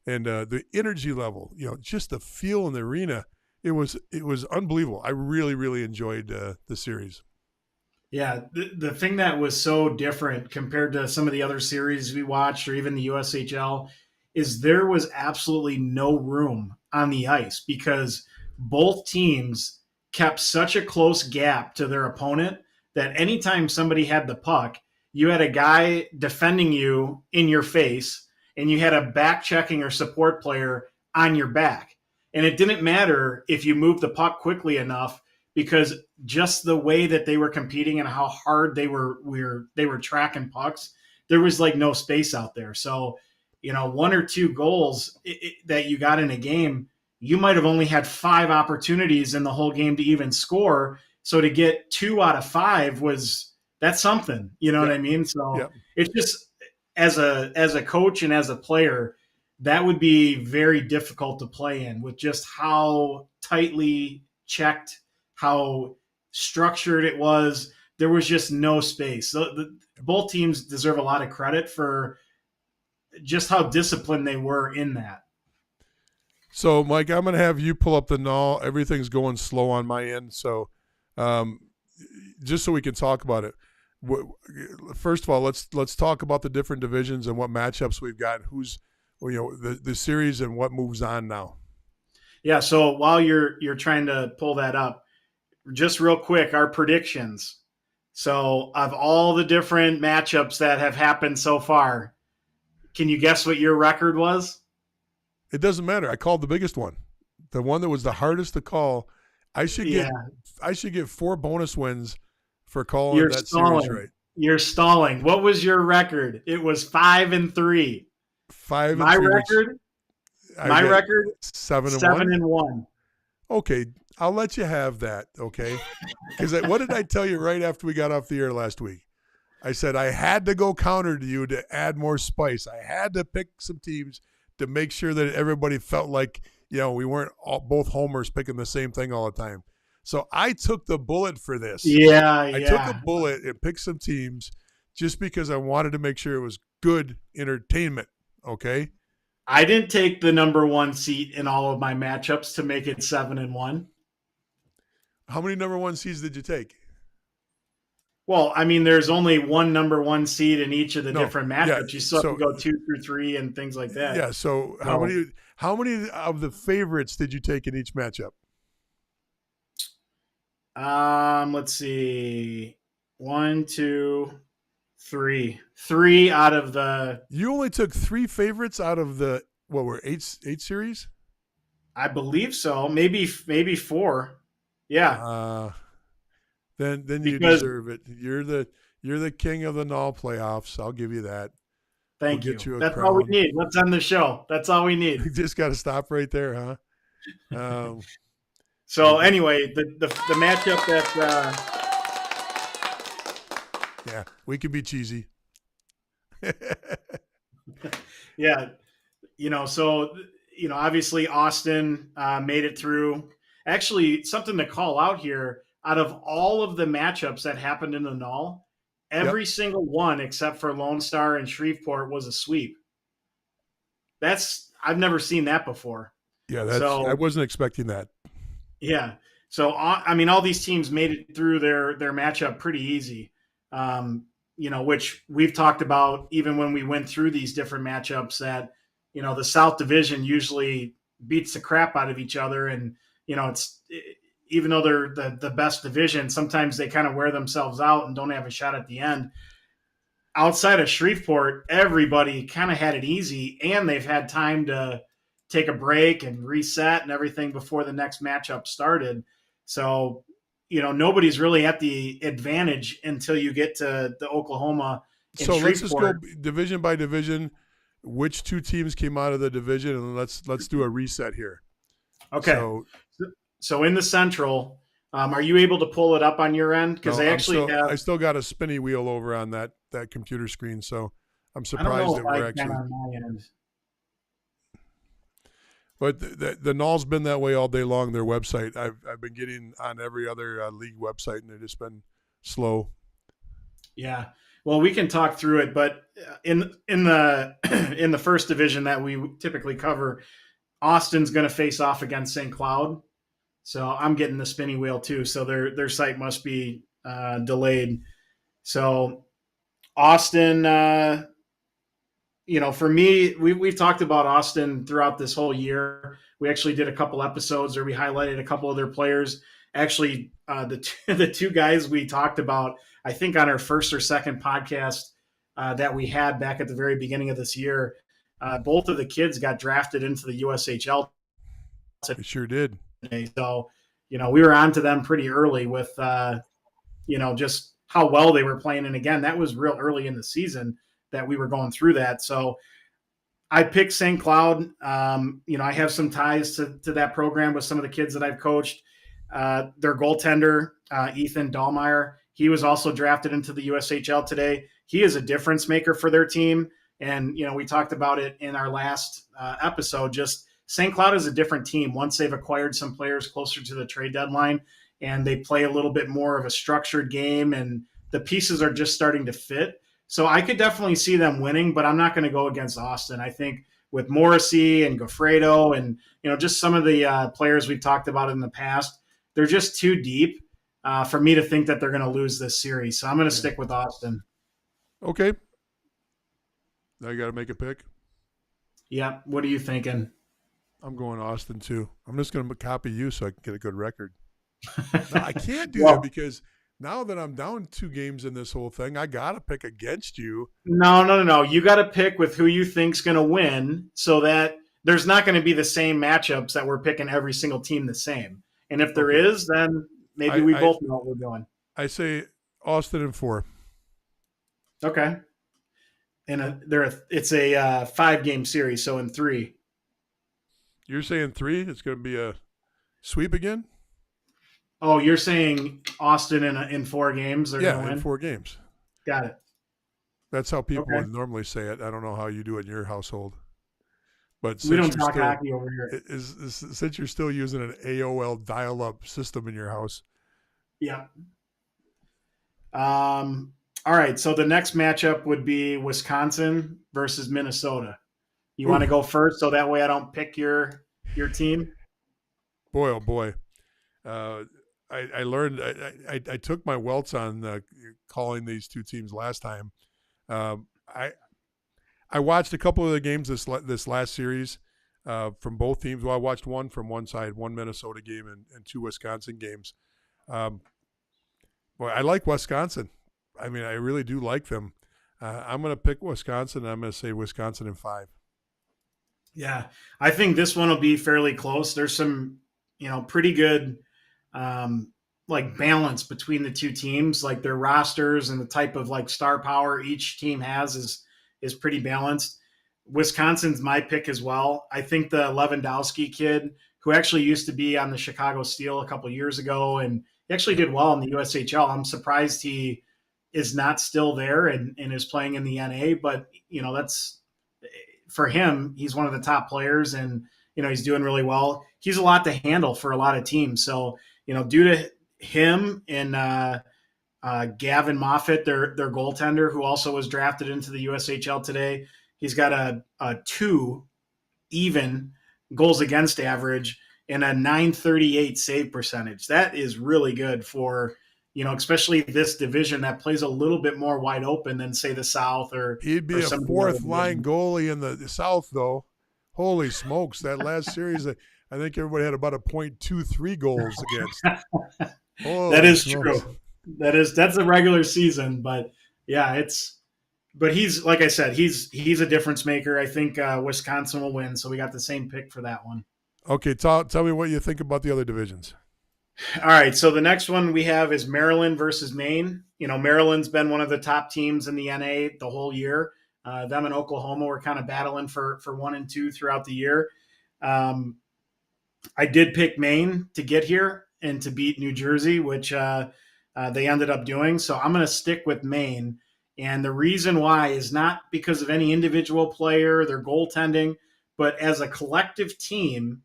And the energy level, just the feel in the arena, it was unbelievable. I really, really enjoyed the series. Yeah, the thing that was so different compared to some of the other series we watched or even the USHL is there was absolutely no room on the ice because both teams kept such a close gap to their opponent that anytime somebody had the puck, you had a guy defending you in your face and you had a back checking or support player on your back. And it didn't matter if you moved the puck quickly enough because just the way that they were competing and how hard they were tracking pucks, there was like no space out there. So, 1 or 2 goals that you got in a game, you might have only had 5 opportunities in the whole game to even score. So to get 2 out of 5 that's something, what I mean? So It's just as a coach and as a player, that would be very difficult to play in with just how tightly checked, how structured it was. There was just no space. So both teams deserve a lot of credit for just how disciplined they were in that. So, Mike, I'm going to have you pull up the NAHL. Everything's going slow on my end. So just so we can talk about it. First of all, let's talk about the different divisions and what matchups we've got. Who's the series and what moves on now. Yeah. So while you're trying to pull that up, just real quick, our predictions. So of all the different matchups that have happened so far, can you guess what your record was? It doesn't matter. I called the biggest one, the one that was the hardest to call. I should get 4 bonus wins for calling that series right. You're stalling. What was your record? It was 5-3. 5-3. My record 7-1. Okay, I'll let you have that. Okay, because what did I tell you right after we got off the air last week? I said I had to go counter to you to add more spice. I had to pick some teams to make sure that everybody felt like we weren't both homers picking the same thing all the time. So I took the bullet for this. I took a bullet and picked some teams just because I wanted to make sure it was good entertainment. Okay. I didn't take the number 1 seat in all of my matchups to make it 7-1. How many number 1 seeds did you take? Well, I mean, there's only one number 1 seed in each of the different matchups. Yeah, you still have to go 2 through 3 and things like that. Yeah. So how many of the favorites did you take in each matchup? Let's see. 1, 2, 3. 3 out of the. You only took 3 favorites out of the what were 8 series? I believe so. Maybe 4. Yeah. Then you deserve it. You're the king of the NAHL playoffs. I'll give you that. Thank you. That's all we need. Let's end the show. That's all we need. You just got to stop right there, huh? So anyway, the matchup that yeah, we can be cheesy. Yeah, so obviously Austin made it through. Actually, something to call out here. Out of all of the matchups that happened in the NAHL, every single one except for Lone Star and Shreveport was a sweep. I've never seen that before. Yeah, I wasn't expecting that. Yeah. So, I mean, all these teams made it through their matchup pretty easy. which we've talked about even when we went through these different matchups, that, the South Division usually beats the crap out of each other. And, it's, even though they're the best division, sometimes they kind of wear themselves out and don't have a shot at the end. Outside of Shreveport, everybody kind of had it easy, and they've had time to take a break and reset and everything before the next matchup started. So, nobody's really at the advantage until you get to the Oklahoma and So Shreveport. let's just go division by division. Which two teams came out of the division, and let's do a reset here. Okay. So in the Central, are you able to pull it up on your end? Because I still got a spinny wheel over on that computer screen, so I'm surprised that we're actually on my end. But the NAHL's been that way all day long. Their website, I've been getting on every other league website, and they've just been slow. Yeah, well, we can talk through it, but in the in the first division that we typically cover, Austin's going to face off against St. Cloud. So I'm getting the spinny wheel too. So their site must be delayed. So Austin. For me, we've talked about Austin throughout this whole year. We actually did a couple episodes where we highlighted a couple of their players. Actually, the two guys we talked about, I think on our first or second podcast that we had back at the very beginning of this year, both of the kids got drafted into the USHL. They sure did. So, we were on to them pretty early with, just how well they were playing. And again, that was real early in the season that we were going through that. So I picked St. Cloud. I have some ties to that program with some of the kids that I've coached. Their goaltender, Ethan Dahlmeyer, he was also drafted into the USHL today. He is a difference maker for their team. And, we talked about it in our last episode. Just St. Cloud is a different team once they've acquired some players closer to the trade deadline, and they play a little bit more of a structured game, and the pieces are just starting to fit. So I could definitely see them winning, but I'm not going to go against Austin. I think with Morrissey and Goffredo and, just some of the players we've talked about in the past, they're just too deep for me to think that they're going to lose this series. So I'm going to stick with Austin. Okay. Now you got to make a pick. Yeah. What are you thinking? I'm going Austin too. I'm just going to copy you so I can get a good record. No, I can't do that because now that I'm down 2 games in this whole thing, I got to pick against you. No. You got to pick with who you think's going to win so that there's not going to be the same matchups that we're picking every single team the same. And if there is, then maybe we both know what we're doing. I say Austin in 4. Okay. And it's a 5-game series, so in 3. You're saying 3? It's going to be a sweep again? Oh, you're saying Austin in 4 games? They're going to win? In 4 games. Got it. That's how people would normally say it. I don't know how you do it in your household. But we don't talk hockey over here. Since you're still using an AOL dial-up system in your house. Yeah. All right, so the next matchup would be Wisconsin versus Minnesota. You want to go first so that way I don't pick your team? Boy, oh boy. I learned I took my welts on calling these 2 teams last time. I watched a couple of the games this last series from both teams. Well, I watched one from one side, 1 Minnesota game and 2 Wisconsin games. Well, I like Wisconsin. I mean, I really do like them. I'm going to pick Wisconsin, and I'm going to say Wisconsin in 5. Yeah, I think this one will be fairly close. There's some, pretty good balance between the 2 teams. Like their rosters and the type of star power each team has is pretty balanced. Wisconsin's my pick as well. I think the Lewandowski kid, who actually used to be on the Chicago Steel a couple years ago, and he actually did well in the USHL. I'm surprised he is not still there and is playing in the NA, but that's for him. He's one of the top players, and he's doing really well. He's a lot to handle for a lot of teams. So due to him and Gavin Moffitt, their goaltender, who also was drafted into the USHL today, he's got a 2 even goals against average and a .938 save percentage. That is really good for especially this division that plays a little bit more wide open than, say, the South or He'd be a some of the other fourth line divisions. goalie in the South, though. Holy smokes! That last series, I think everybody had about a .23 goals against. That Holy is smokes! true. That's a regular season, but yeah, but he's, like I said, he's a difference maker. I think Wisconsin will win, so we got the same pick for that one. Okay, tell me what you think about the other divisions. All right, so the next one we have is Maryland versus Maine. Maryland's been one of the top teams in the NA the whole year. Them and Oklahoma were kind of battling for 1 and 2 throughout the year. I did pick Maine to get here and to beat New Jersey, which they ended up doing. So I'm going to stick with Maine. And the reason why is not because of any individual player, their goaltending, but as a collective team,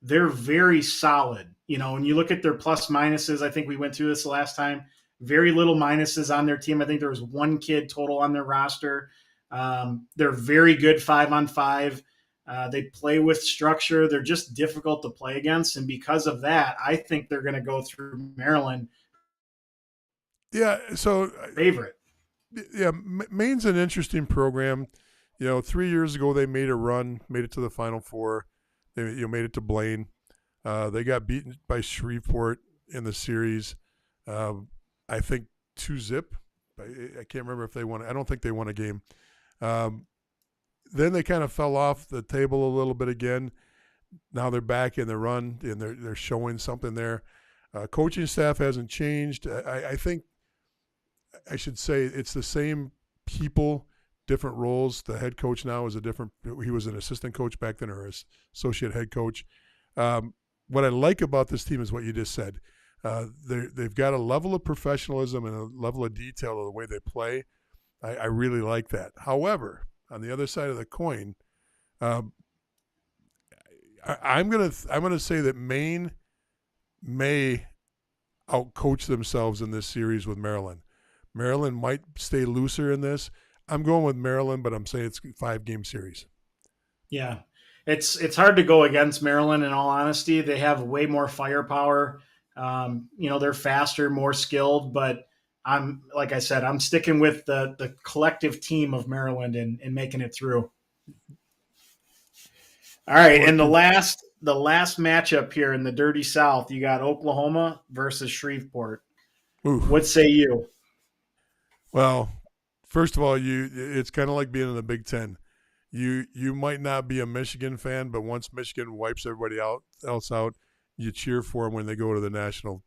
they're very solid. When you look at their plus minuses, I think we went through this the last time, very little minuses on their team. I think there was one kid total on their roster. They're very good 5-on-5. They play with structure. They're just difficult to play against. And because of that, I think they're going to go through Maryland. Yeah, so Favorite. Yeah, Maine's an interesting program. 3 years ago they made a run, made it to the Final Four. They made it to Blaine. They got beaten by Shreveport in the series. I think 2-0. I can't remember if they won. I don't think they won a game. Then they kind of fell off the table a little bit again. Now they're back in the run, and they're showing something there. Coaching staff hasn't changed. I think I should say it's the same people, different roles. The head coach now is he was an assistant coach back then, or associate head coach. What I like about this team is what you just said. They've got a level of professionalism and a level of detail of the way they play. I really like that. However, on the other side of the coin, I'm gonna say that Maine may outcoach themselves in this series with Maryland. Maryland might stay looser in this. I'm going with Maryland, but I'm saying it's a 5-game series. Yeah. It's hard to go against Maryland, in all honesty. They have way more firepower. They're faster, more skilled, but like I said, I'm sticking with the collective team of Maryland and making it through. All right. And the last matchup here in the Dirty South, you got Oklahoma versus Shreveport. Oof. What say you? Well, first of all, it's kind of like being in the Big Ten. You might not be a Michigan fan, but once Michigan wipes everybody else out, you cheer for them when they go to the national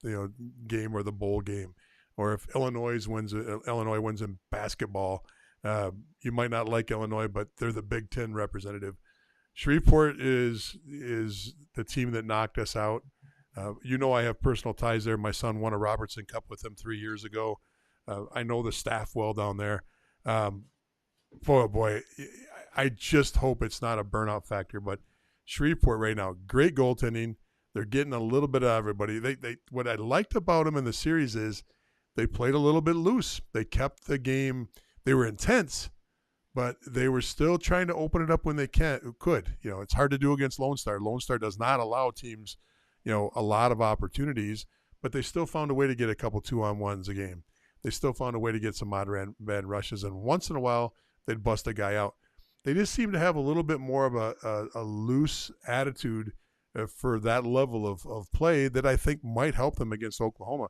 game or the bowl game. Or if Illinois wins in basketball, you might not like Illinois, but they're the Big Ten representative. Shreveport is the team that knocked us out. I have personal ties there. My son won a Robertson Cup with them 3 years ago. I know the staff well down there. Boy, I just hope it's not a burnout factor. But Shreveport right now, great goaltending. They're getting a little bit of everybody. What I liked about them in the series is they played a little bit loose. They kept the game. They were intense, but they were still trying to open it up when they could. It's hard to do against Lone Star. Lone Star does not allow teams, a lot of opportunities, but they still found a way to get a couple 2-on-1s a game. They still found a way to get some odd man rushes, and once in a while they'd bust a guy out. They just seem to have a little bit more of a loose attitude for that level of play that I think might help them against Oklahoma.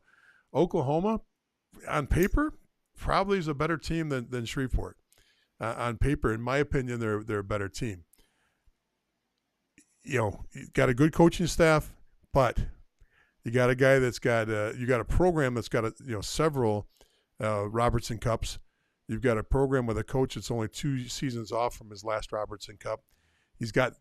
Oklahoma, on paper, probably is a better team than Shreveport. On paper, in my opinion, they're a better team. You got a good coaching staff, but you got a guy that's got you got a program that's got several Robertson Cups. You've got a program with a coach that's only 2 seasons off from his last Robertson Cup. He's got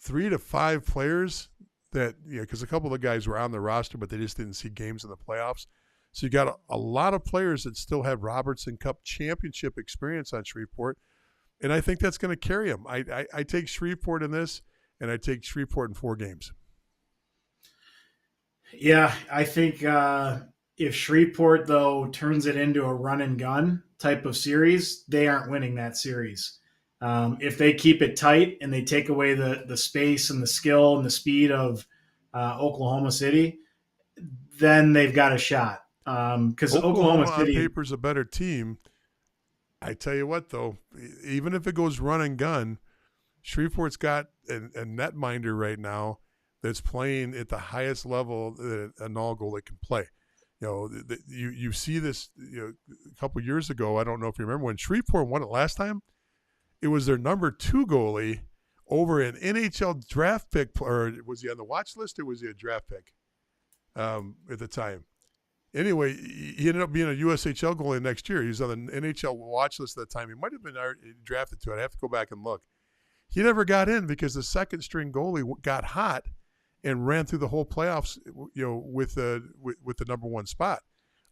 3 to 5 players that because a couple of the guys were on the roster, but they just didn't see games in the playoffs. So you got a lot of players that still have Robertson Cup championship experience on Shreveport, and I think that's going to carry them. I take Shreveport in this, and I take Shreveport in 4 games. Yeah, I think if Shreveport, though, turns it into a run and gun type of series, they aren't winning that series. If they keep it tight and they take away the space and the skill and the speed of Oklahoma City, then they've got a shot. because Oklahoma Oklahoma on City. paper is a better team. I tell you what, though, even if it goes run and gun, Shreveport's got a netminder right now that's playing at the highest level that a NAHL goalie can play. You see this a couple years ago. I don't know if you remember when Shreveport won it last time. It was their number 2 goalie over an NHL draft pick, or was he on the watch list or was he a draft pick at the time? Anyway, he ended up being a USHL goalie next year. He was on the NHL watch list at the time. He might have been drafted to it. I have to go back and look. He never got in because the second string goalie got hot and ran through the whole playoffs, with the number 1 spot.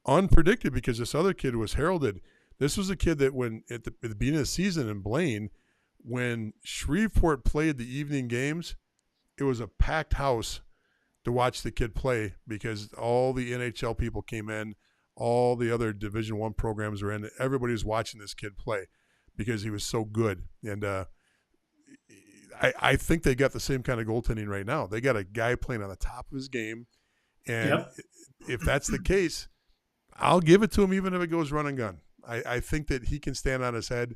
Unpredicted because this other kid was heralded. This was a kid that when at the beginning of the season in Blaine, when Shreveport played the evening games, it was a packed house to watch the kid play because all the NHL people came in, all the other Division I programs were in. Everybody was watching this kid play because he was so good. And I think they got the same kind of goaltending right now. They got a guy playing on the top of his game. And if that's the case, I'll give it to him even if it goes run and gun. I think that he can stand on his head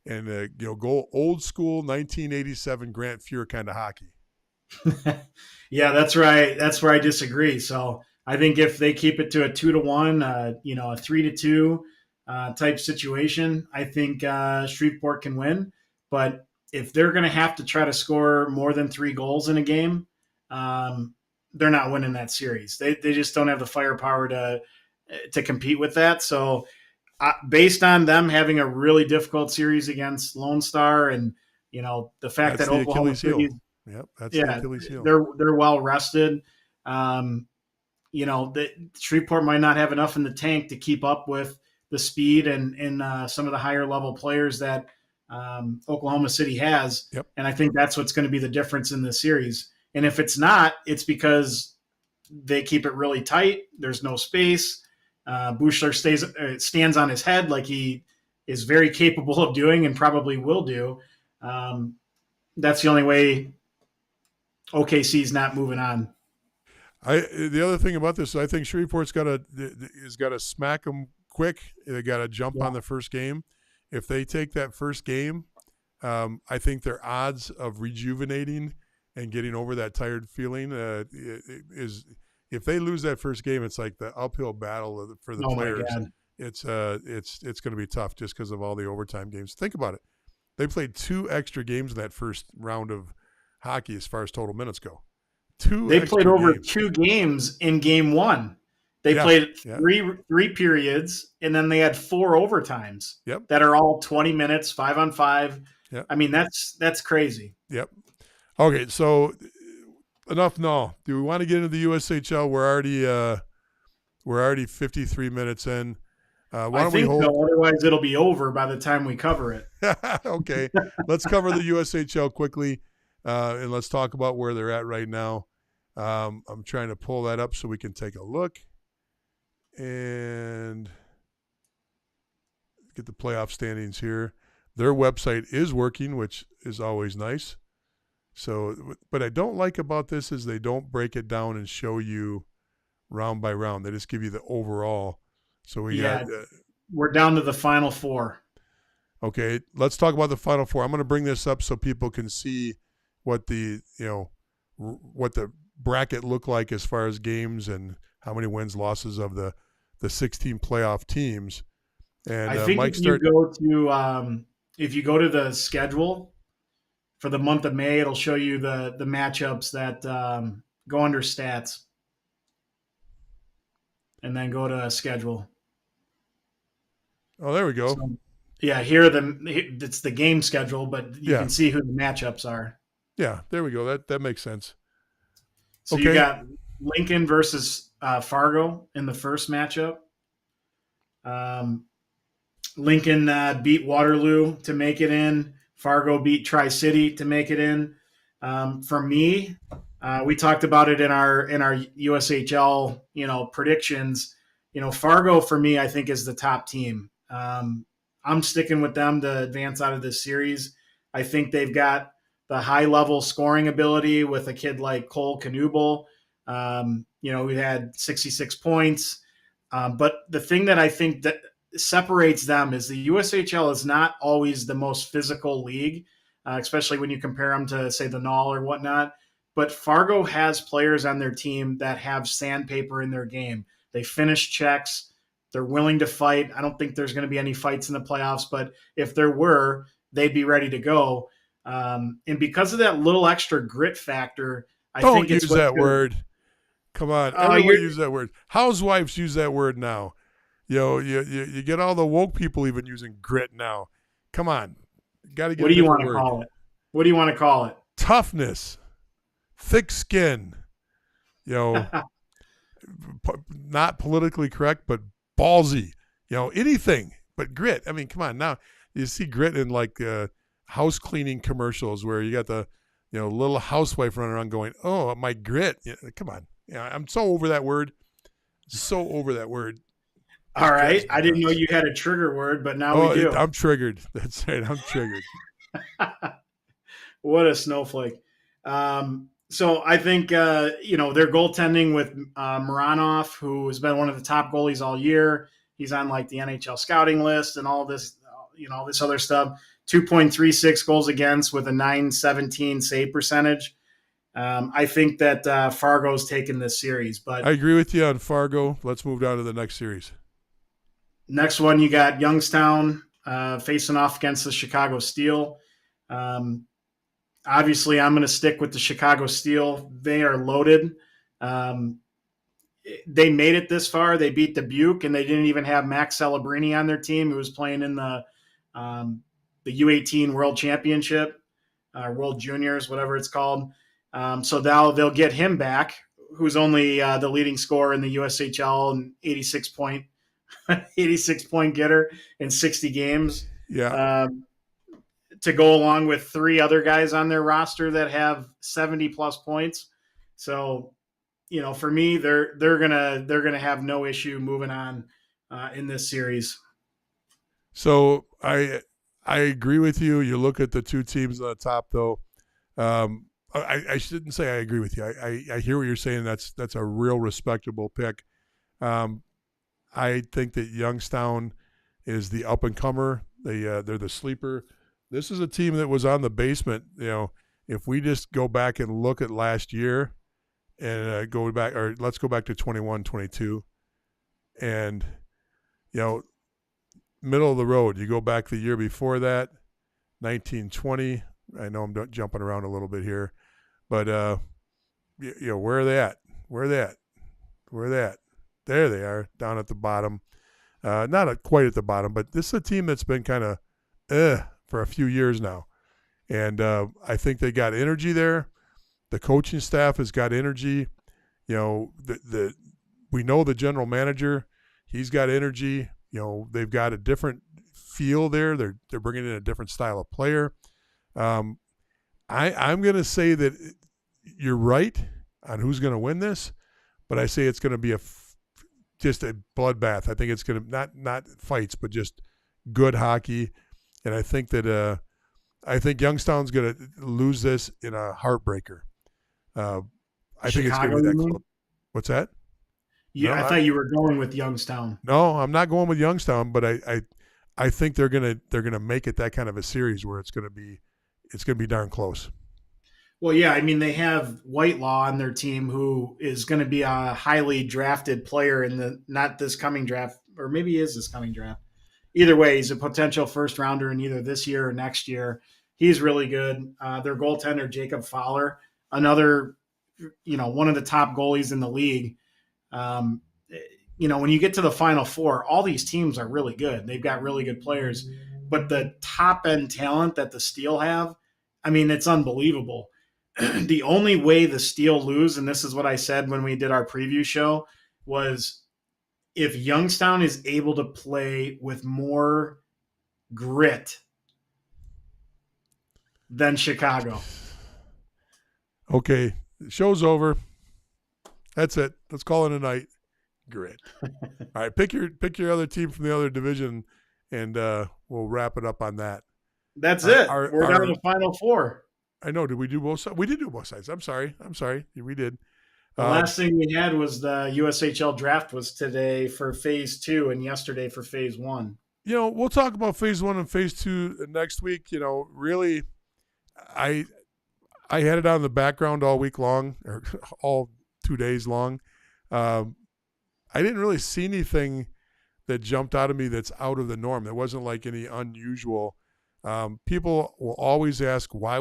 and go old school 1987 Grant Fuhr kind of hockey. Yeah, that's right. That's where I disagree. So I think if they keep it to a 2-1, a 3-2 type situation, I think Shreveport can win. But if they're going to have to try to score more than 3 goals in a game, they're not winning that series. They just don't have the firepower to compete with that. So based on them having a really difficult series against Lone Star, and the fact that's that the Oklahoma Achilles heel. City, Yep, that's the Achilles heel. they're well rested. Shreveport might not have enough in the tank to keep up with the speed and some of the higher level players that Oklahoma City has. Yep. And I think that's what's going to be the difference in the series. And if it's not, it's because they keep it really tight. There's no space. Buechler stands on his head like he is very capable of doing and probably will do. That's the only way OKC's not moving on. The other thing about this, I think Shreveport's got to smack them quick. They got to jump on the first game. If they take that first game, I think their odds of rejuvenating and getting over that tired feeling is. If they lose that first game, it's like the uphill battle for the players. It's going to be tough just because of all the overtime games. Think about it. They played 2 extra games in that first round of hockey as far as total minutes go. They played over 2 games in game 1. They played three periods, and then they had 4 overtimes that are all 20 minutes, 5-on-5. Yep. I mean, that's crazy. Yep. Okay, so enough. No, do we want to get into the USHL? We're already 53 minutes in. Why don't we hold? So, otherwise, it'll be over by the time we cover it. Okay, let's cover the USHL quickly, and let's talk about where they're at right now. I'm trying to pull that up so we can take a look and get the playoff standings here. Their website is working, which is always nice. So, but I don't like about this is they don't break it down and show you round by round. They just give you the overall. So we're down to the final 4. Okay, let's talk about the final 4. I'm going to bring this up so people can see what the bracket looked like as far as games and how many wins, losses of the 16 playoff teams. And I think if you go to the schedule for the month of May, it'll show you the matchups that go under stats, and then go to schedule. Oh, there we go. So, here it's the game schedule, but you can see who the matchups are. Yeah, there we go. That makes sense. So you got Lincoln versus Fargo in the first matchup. Lincoln beat Waterloo to make it in. Fargo beat Tri-City to make it in. For me, we talked about it in our USHL, predictions. Fargo for me, I think is the top team. I'm sticking with them to advance out of this series. I think they've got the high level scoring ability with a kid like Cole Knubel, who had 66 points. But the thing that I think that separates them is the USHL is not always the most physical league, especially when you compare them to, say, the NAHL or whatnot. But Fargo has players on their team that have sandpaper in their game. They finish checks. They're willing to fight. I don't think there's going to be any fights in the playoffs, but if there were, they'd be ready to go. And because of that little extra grit factor, I think it's use that word. Come on, everybody use that word. Housewives use that word now. You get all the woke people even using grit now. Come on, got to get. What do you want to call it? What do you want to call it? Toughness, thick skin. Not politically correct, but ballsy. Anything but grit. I mean, come on. Now you see grit in like house cleaning commercials where you got the little housewife running around going, "Oh, my grit." Come on. I'm so over that word. So over that word. All right. I didn't know you had a trigger word, but now we do. I'm triggered. That's right. I'm triggered. What a snowflake. So I think, their goaltending with Moranov, who has been one of the top goalies all year. He's on like the NHL scouting list and all this, all this other stuff. 2.36 goals against with a .917 save percentage. I think that Fargo's taken this series. But I agree with you on Fargo. Let's move down to the next series. Next one, you got Youngstown facing off against the Chicago Steel. Obviously, I'm going to stick with the Chicago Steel. They are loaded. They made it this far. They beat Dubuque, and they didn't even have Max Celebrini on their team, who was playing in the U18 World Championship, World Juniors, whatever it's called. So they'll get him back, who's only the leading scorer in the USHL and 86 point getter in 60 games. Yeah. To go along with three other guys on their roster that have 70 plus points. So, for me, they're gonna have no issue moving on in this series. So I agree with you. You look at the two teams on the top, though. I shouldn't say I agree with you. I hear what you're saying. That's a real respectable pick. I think that Youngstown is the up and comer. They're the sleeper. This is a team that was on the basement. If we just go back and look at last year, and let's go back to 21-22, and middle of the road. You go back the year before that, 19-20. I know I'm jumping around a little bit here, but where are they at? Where are they at? There they are, down at the bottom. Not quite at the bottom, but this is a team that's been kind of for a few years now. And I think they got energy there. The coaching staff has got energy. We know the general manager, he's got energy. They've got a different feel there. They're bringing in a different style of player. I'm going to say that you're right on who's going to win this, but I say it's going to be just a bloodbath. I think it's going to not fights, but just good hockey. And I think that Youngstown's going to lose this in a heartbreaker. I think it's going to be that close. What's that? Yeah, no, I thought you were going with Youngstown. No, I'm not going with Youngstown, but I think they're gonna make it that kind of a series where it's gonna be darn close. Well, yeah, I mean they have Whitelaw on their team, who is going to be a highly drafted player in not this coming draft, or maybe he is this coming draft. Either way, he's a potential first rounder in either this year or next year. He's really good. Their goaltender, Jacob Fowler, another, one of the top goalies in the league. When you get to the Final Four, all these teams are really good. They've got really good players, but the top end talent that the Steel have, I mean, it's unbelievable. The only way the Steel lose, and this is what I said when we did our preview show, was if Youngstown is able to play with more grit than Chicago. Okay, the show's over. That's it. Let's call it a night. Grit. All right, pick your other team from the other division, and we'll wrap it up on that. That's it. We're down to the Final Four. I know. Did we do both sides? We did do both sides. I'm sorry. We did. The last thing we had was the USHL draft was today for phase 2 and yesterday for phase 1. We'll talk about phase 1 and phase 2 next week. Really, I had it on the background all week long, or all 2 days long. I didn't really see anything that jumped out of me that's out of the norm. There wasn't like any unusual. People will always ask, why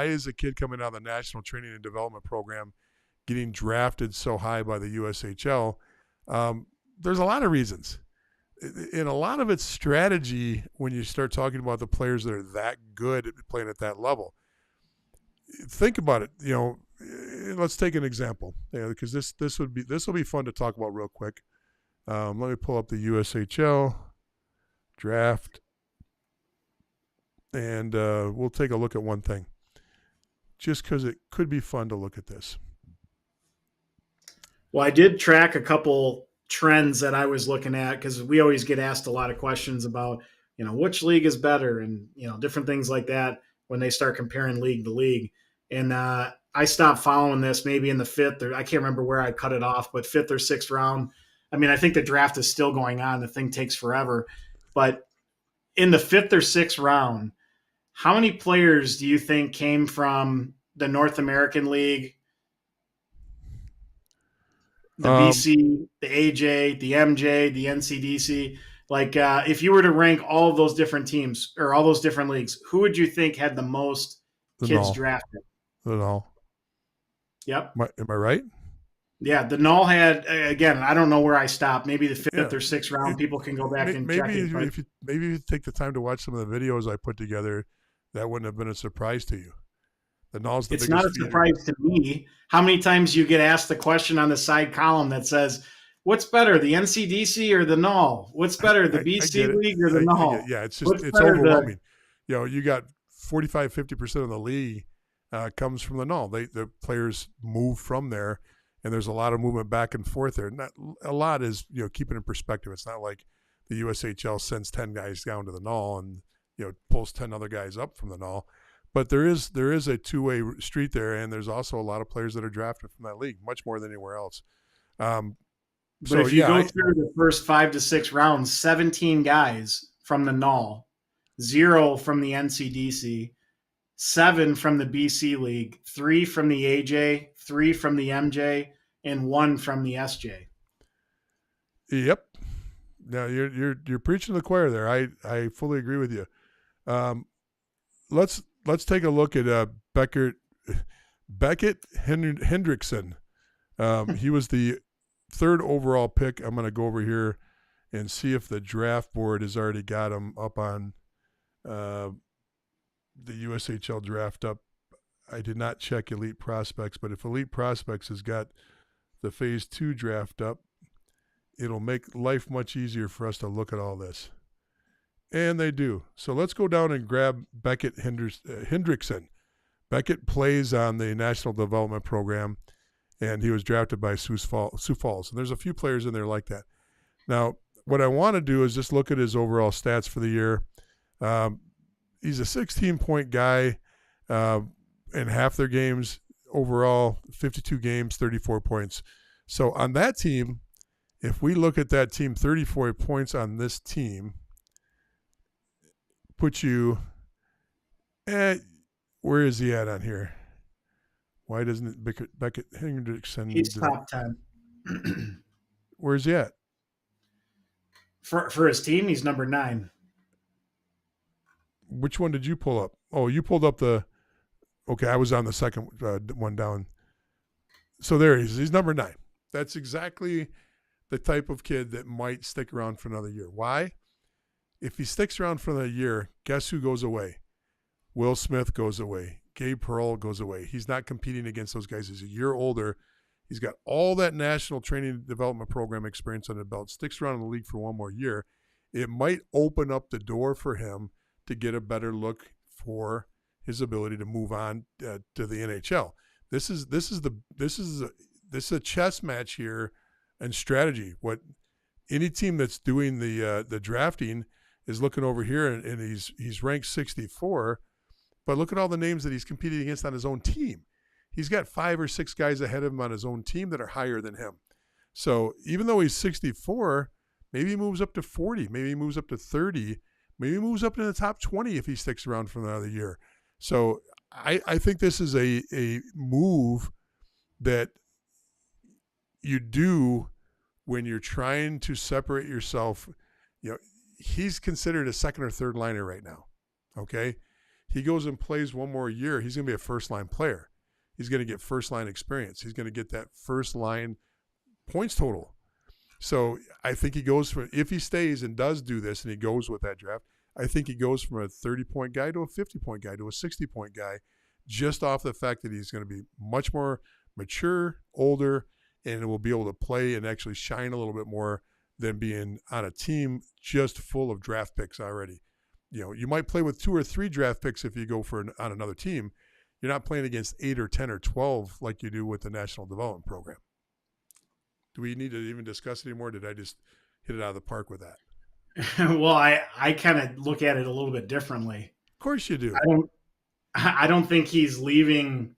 is a kid coming out of the National Training and Development Program getting drafted so high by the USHL? There's a lot of reasons. And a lot of it's strategy when you start talking about the players that are that good at playing at that level. Think about it. Let's take an example, because this will be fun to talk about real quick. Let me pull up the USHL draft, and we'll take a look at one thing, just because it could be fun to look at this. Well, I did track a couple trends that I was looking at, because we always get asked a lot of questions about, which league is better and, different things like that when they start comparing league to league. And I stopped following this maybe in the 5th, or I can't remember where I cut it off, but 5th or 6th round. I mean, I think the draft is still going on. The thing takes forever. But in the 5th or 6th round, how many players do you think came from the North American League, the BC, the AJ, the MJ, the NCDC? Like, if you were to rank all of those different teams or all those different leagues, who would you think had the most kids drafted? The NAHL. Yep. Am I right? Yeah, the NAHL had, again, I don't know where I stopped. Maybe the 5th or 6th round. People can go back and check it. Maybe if you take the time to watch some of the videos I put together, that wouldn't have been a surprise to you. The NAHL's the biggest. It's not a surprise to me. How many times you get asked the question on the side column that says, "What's better, the NCDC or the NAHL? What's better, the BC League or the NAHL?" Yeah, it's overwhelming. You got 45-50% of the league comes from the NAHL. The players move from there, and there's a lot of movement back and forth there. Not a lot is keep it in perspective. It's not like the USHL sends 10 guys down to the NAHL and pulls 10 other guys up from the NAHL. But there is a two-way street there, and there's also a lot of players that are drafted from that league, much more than anywhere else. But if you go through the first 5 to 6 rounds, 17 guys from the NAHL, 0 from the NCDC, 7 from the BC League, 3 from the AJ, 3 from the MJ, and 1 from the SJ. Yep. Now you're preaching to the choir there. I fully agree with you. Let's take a look at Beckett Hendrickson. He was the 3rd overall pick. I'm going to go over here and see if the draft board has already got him up on the USHL draft up. I did not check Elite Prospects, but if Elite Prospects has got the phase 2 draft up, it'll make life much easier for us to look at all this. And they do. So let's go down and grab Beckett Hendrickson. Beckett plays on the National Development Program, and he was drafted by Sioux Falls. And there's a few players in there like that. Now, what I want to do is just look at his overall stats for the year. He's a 16-point guy in half their games. Overall, 52 games, 34 points. So on that team, if we look at that team, 34 points on this team put you at, where is he at on here? Why doesn't it Beckett Hendrickson? He's top 10. Where's he at? For his team, he's number 9. Which one did you pull up? Oh, you pulled up okay, I was on the second one down. So there he is. He's number 9. That's exactly the type of kid that might stick around for another year. Why? If he sticks around for another year, guess who goes away? Will Smith goes away. Gabe Pearl goes away. He's not competing against those guys. He's a year older. He's got all that National Training and Development Program experience on the belt. Sticks around in the league for one more year. It might open up the door for him to get a better look for his ability to move on to the NHL. This is a chess match here and strategy. What any team that's doing the drafting is looking over here, and he's ranked 64, but look at all the names that he's competing against on his own team. he's got 5 or 6 guys ahead of him on his own team that are higher than him. So even though he's 64, maybe he moves up to 40, maybe he moves up to 30, maybe he moves up to the top 20 if he sticks around for another year. So I think this is a move that you do when you're trying to separate yourself. You know, he's considered a second or third liner right now. Okay. He goes and plays one more year. He's going to be a first line player. He's going to get first line experience. He's going to get that first line points total. So I think he goes from, if he stays and does do this and he goes with that draft, I think he goes from a 30-point guy to a 50-point guy to a 60-point guy, just off the fact that he's going to be much more mature, older, and will be able to play and actually shine a little bit more than being on a team just full of draft picks already. You know, you might play with 2 or 3 draft picks if you go on another team. You're not playing against 8 or 10 or 12 like you do with the National Development Program. Do we need to even discuss it anymore? Did I just hit it out of the park with that? Well, I kind of look at it a little bit differently. Of course you do. I don't think he's leaving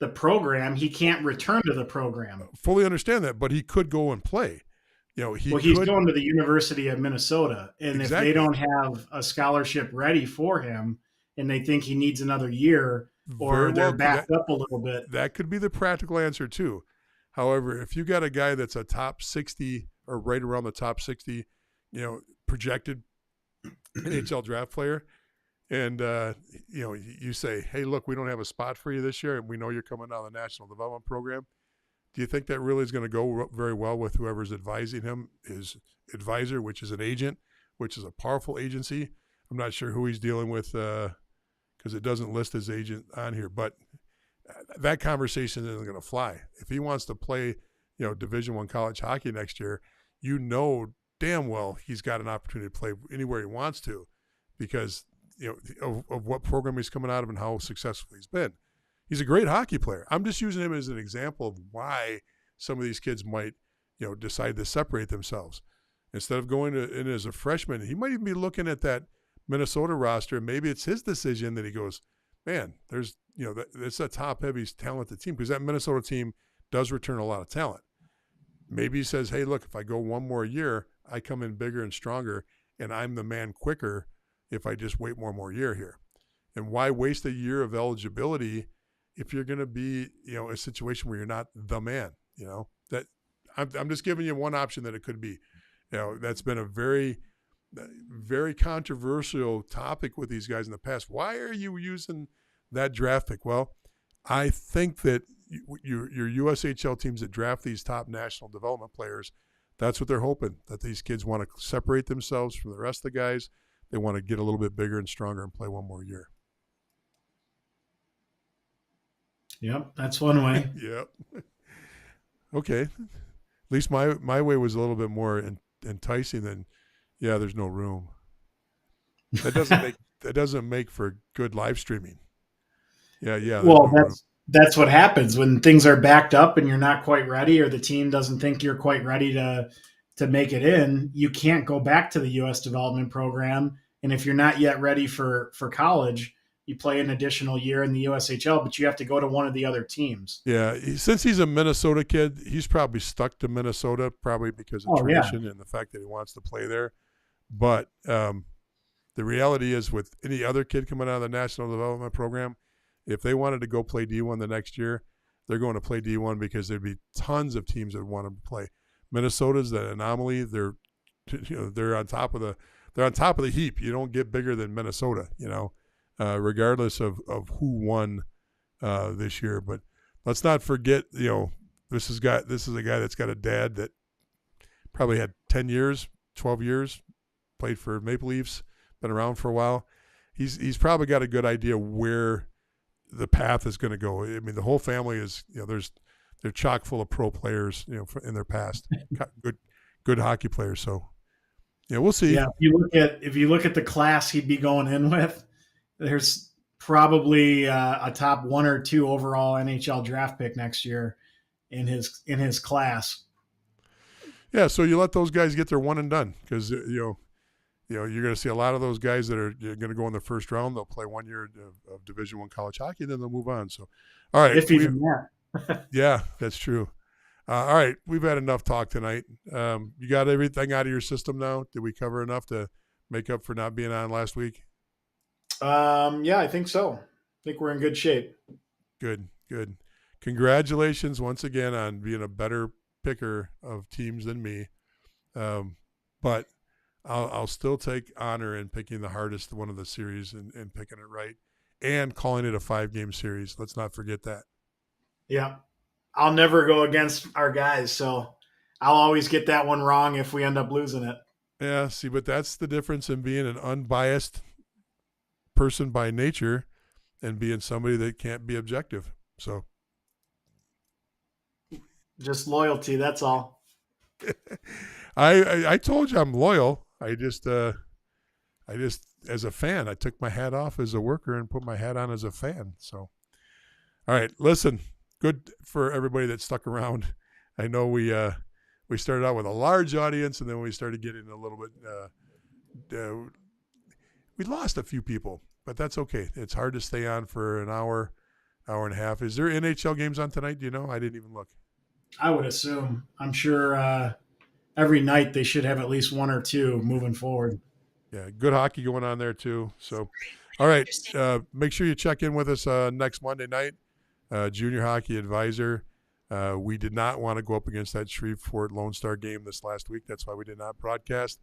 the program. He can't return to the program. Fully understand that, but he could go and play. You know, he's going to the University of Minnesota, and Exactly. if they don't have a scholarship ready for him, and they think he needs another year, or they're backed up a little bit, that could be the practical answer too. However, if you got a guy that's a top 60 or right around the top 60, you know, projected NHL draft player, and you know, you say, hey, look, we don't have a spot for you this year, and we know you're coming out of the National Development Program. Do you think that really is going to go very well with whoever's advising him, his advisor, which is an agent, which is a powerful agency? I'm not sure who he's dealing with because it doesn't list his agent on here, but that conversation isn't going to fly. If he wants to play, you know, Division I college hockey next year, you know damn well he's got an opportunity to play anywhere he wants to, because you know of what program he's coming out of and how successful he's been. He's a great hockey player. I'm just using him as an example of why some of these kids might, you know, decide to separate themselves. Instead of going in as a freshman, he might even be looking at that Minnesota roster. Maybe it's his decision that he goes, man, there's, you know, it's a top-heavy, talented team, because that Minnesota team does return a lot of talent. Maybe he says, hey, look, if I go one more year, I come in bigger and stronger, and I'm the man quicker if I just wait one more year here. And why waste a year of eligibility if you're going to be, you know, a situation where you're not the man? You know, that I'm just giving you one option that it could be. You know, that's been a very, very controversial topic with these guys in the past. Why are you using that draft pick? Well, I think that your USHL teams that draft these top national development players, that's what they're hoping, that these kids want to separate themselves from the rest of the guys. They want to get a little bit bigger and stronger and play one more year. Yep, that's one way. Yep. Okay. At least my way was a little bit more enticing than, yeah, there's no room. That doesn't make for good live streaming. Yeah. Well, that's what happens when things are backed up and you're not quite ready, or the team doesn't think you're quite ready to make it in. You can't go back to the U.S. development program, and if you're not yet ready for college, you play an additional year in the USHL, but you have to go to one of the other teams. Yeah, since he's a Minnesota kid, he's probably stuck to Minnesota, probably because of tradition and the fact that he wants to play there. But the reality is, with any other kid coming out of the National Development Program, if they wanted to go play D1 the next year, they're going to play D1 because there'd be tons of teams that want to play. Minnesota's that anomaly. They're on top of the heap. You don't get bigger than Minnesota, you know. Regardless of who won this year. But let's not forget, you know, this is a guy that's got a dad that probably had 10 years, 12 years, played for Maple Leafs, been around for a while. He's probably got a good idea where the path is going to go. I mean, the whole family is, you know, they're chock full of pro players, you know, in their past, good hockey players. So, yeah, we'll see. Yeah, if you look at the class he'd be going in with, there's probably a top 1 or 2 overall NHL draft pick next year in his class. Yeah, so you let those guys get their one and done, because you know you're going to see a lot of those guys that are going to go in the first round. They'll play 1 year of Division I college hockey, then they'll move on. So All right. If even that. Yeah, that's true. All right. We've had enough talk tonight. You got everything out of your system now? Did we cover enough to make up for not being on last week? Yeah, I think so. I think we're in good shape. Good. Congratulations once again on being a better picker of teams than me. But I'll still take honor in picking the hardest one of the series and picking it right and calling it a 5-game series. Let's not forget that. Yeah. I'll never go against our guys, so I'll always get that one wrong if we end up losing it. Yeah, see, but that's the difference in being an unbiased person by nature and being somebody that can't be objective. So just loyalty, that's all. I told you I'm loyal. I just as a fan, I took my hat off as a worker and put my hat on as a fan. So all right, listen, good for everybody that stuck around. I know we started out with a large audience, and then we started getting a little bit we lost a few people, but that's okay. It's hard to stay on for an hour and a half. Is there NHL games on tonight? Do you know? I didn't even look. I would assume. I'm sure every night they should have at least one or two moving forward. Yeah, good hockey going on there too. So, all right, make sure you check in with us next Monday night. Junior Hockey Advisor. We did not want to go up against that Shreveport Lone Star game this last week. That's why we did not broadcast.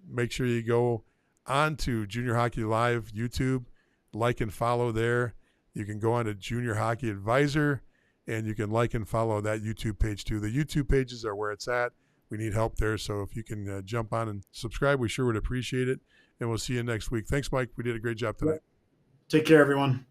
Make sure you go on to Junior Hockey Live YouTube, like and follow there. You can go on to Junior Hockey Advisor, and you can like and follow that YouTube page too. The YouTube pages are where it's at. We need help there, so if you can jump on and subscribe, we sure would appreciate it. And we'll see you next week. Thanks, Mike. We did a great job tonight. Take care, everyone.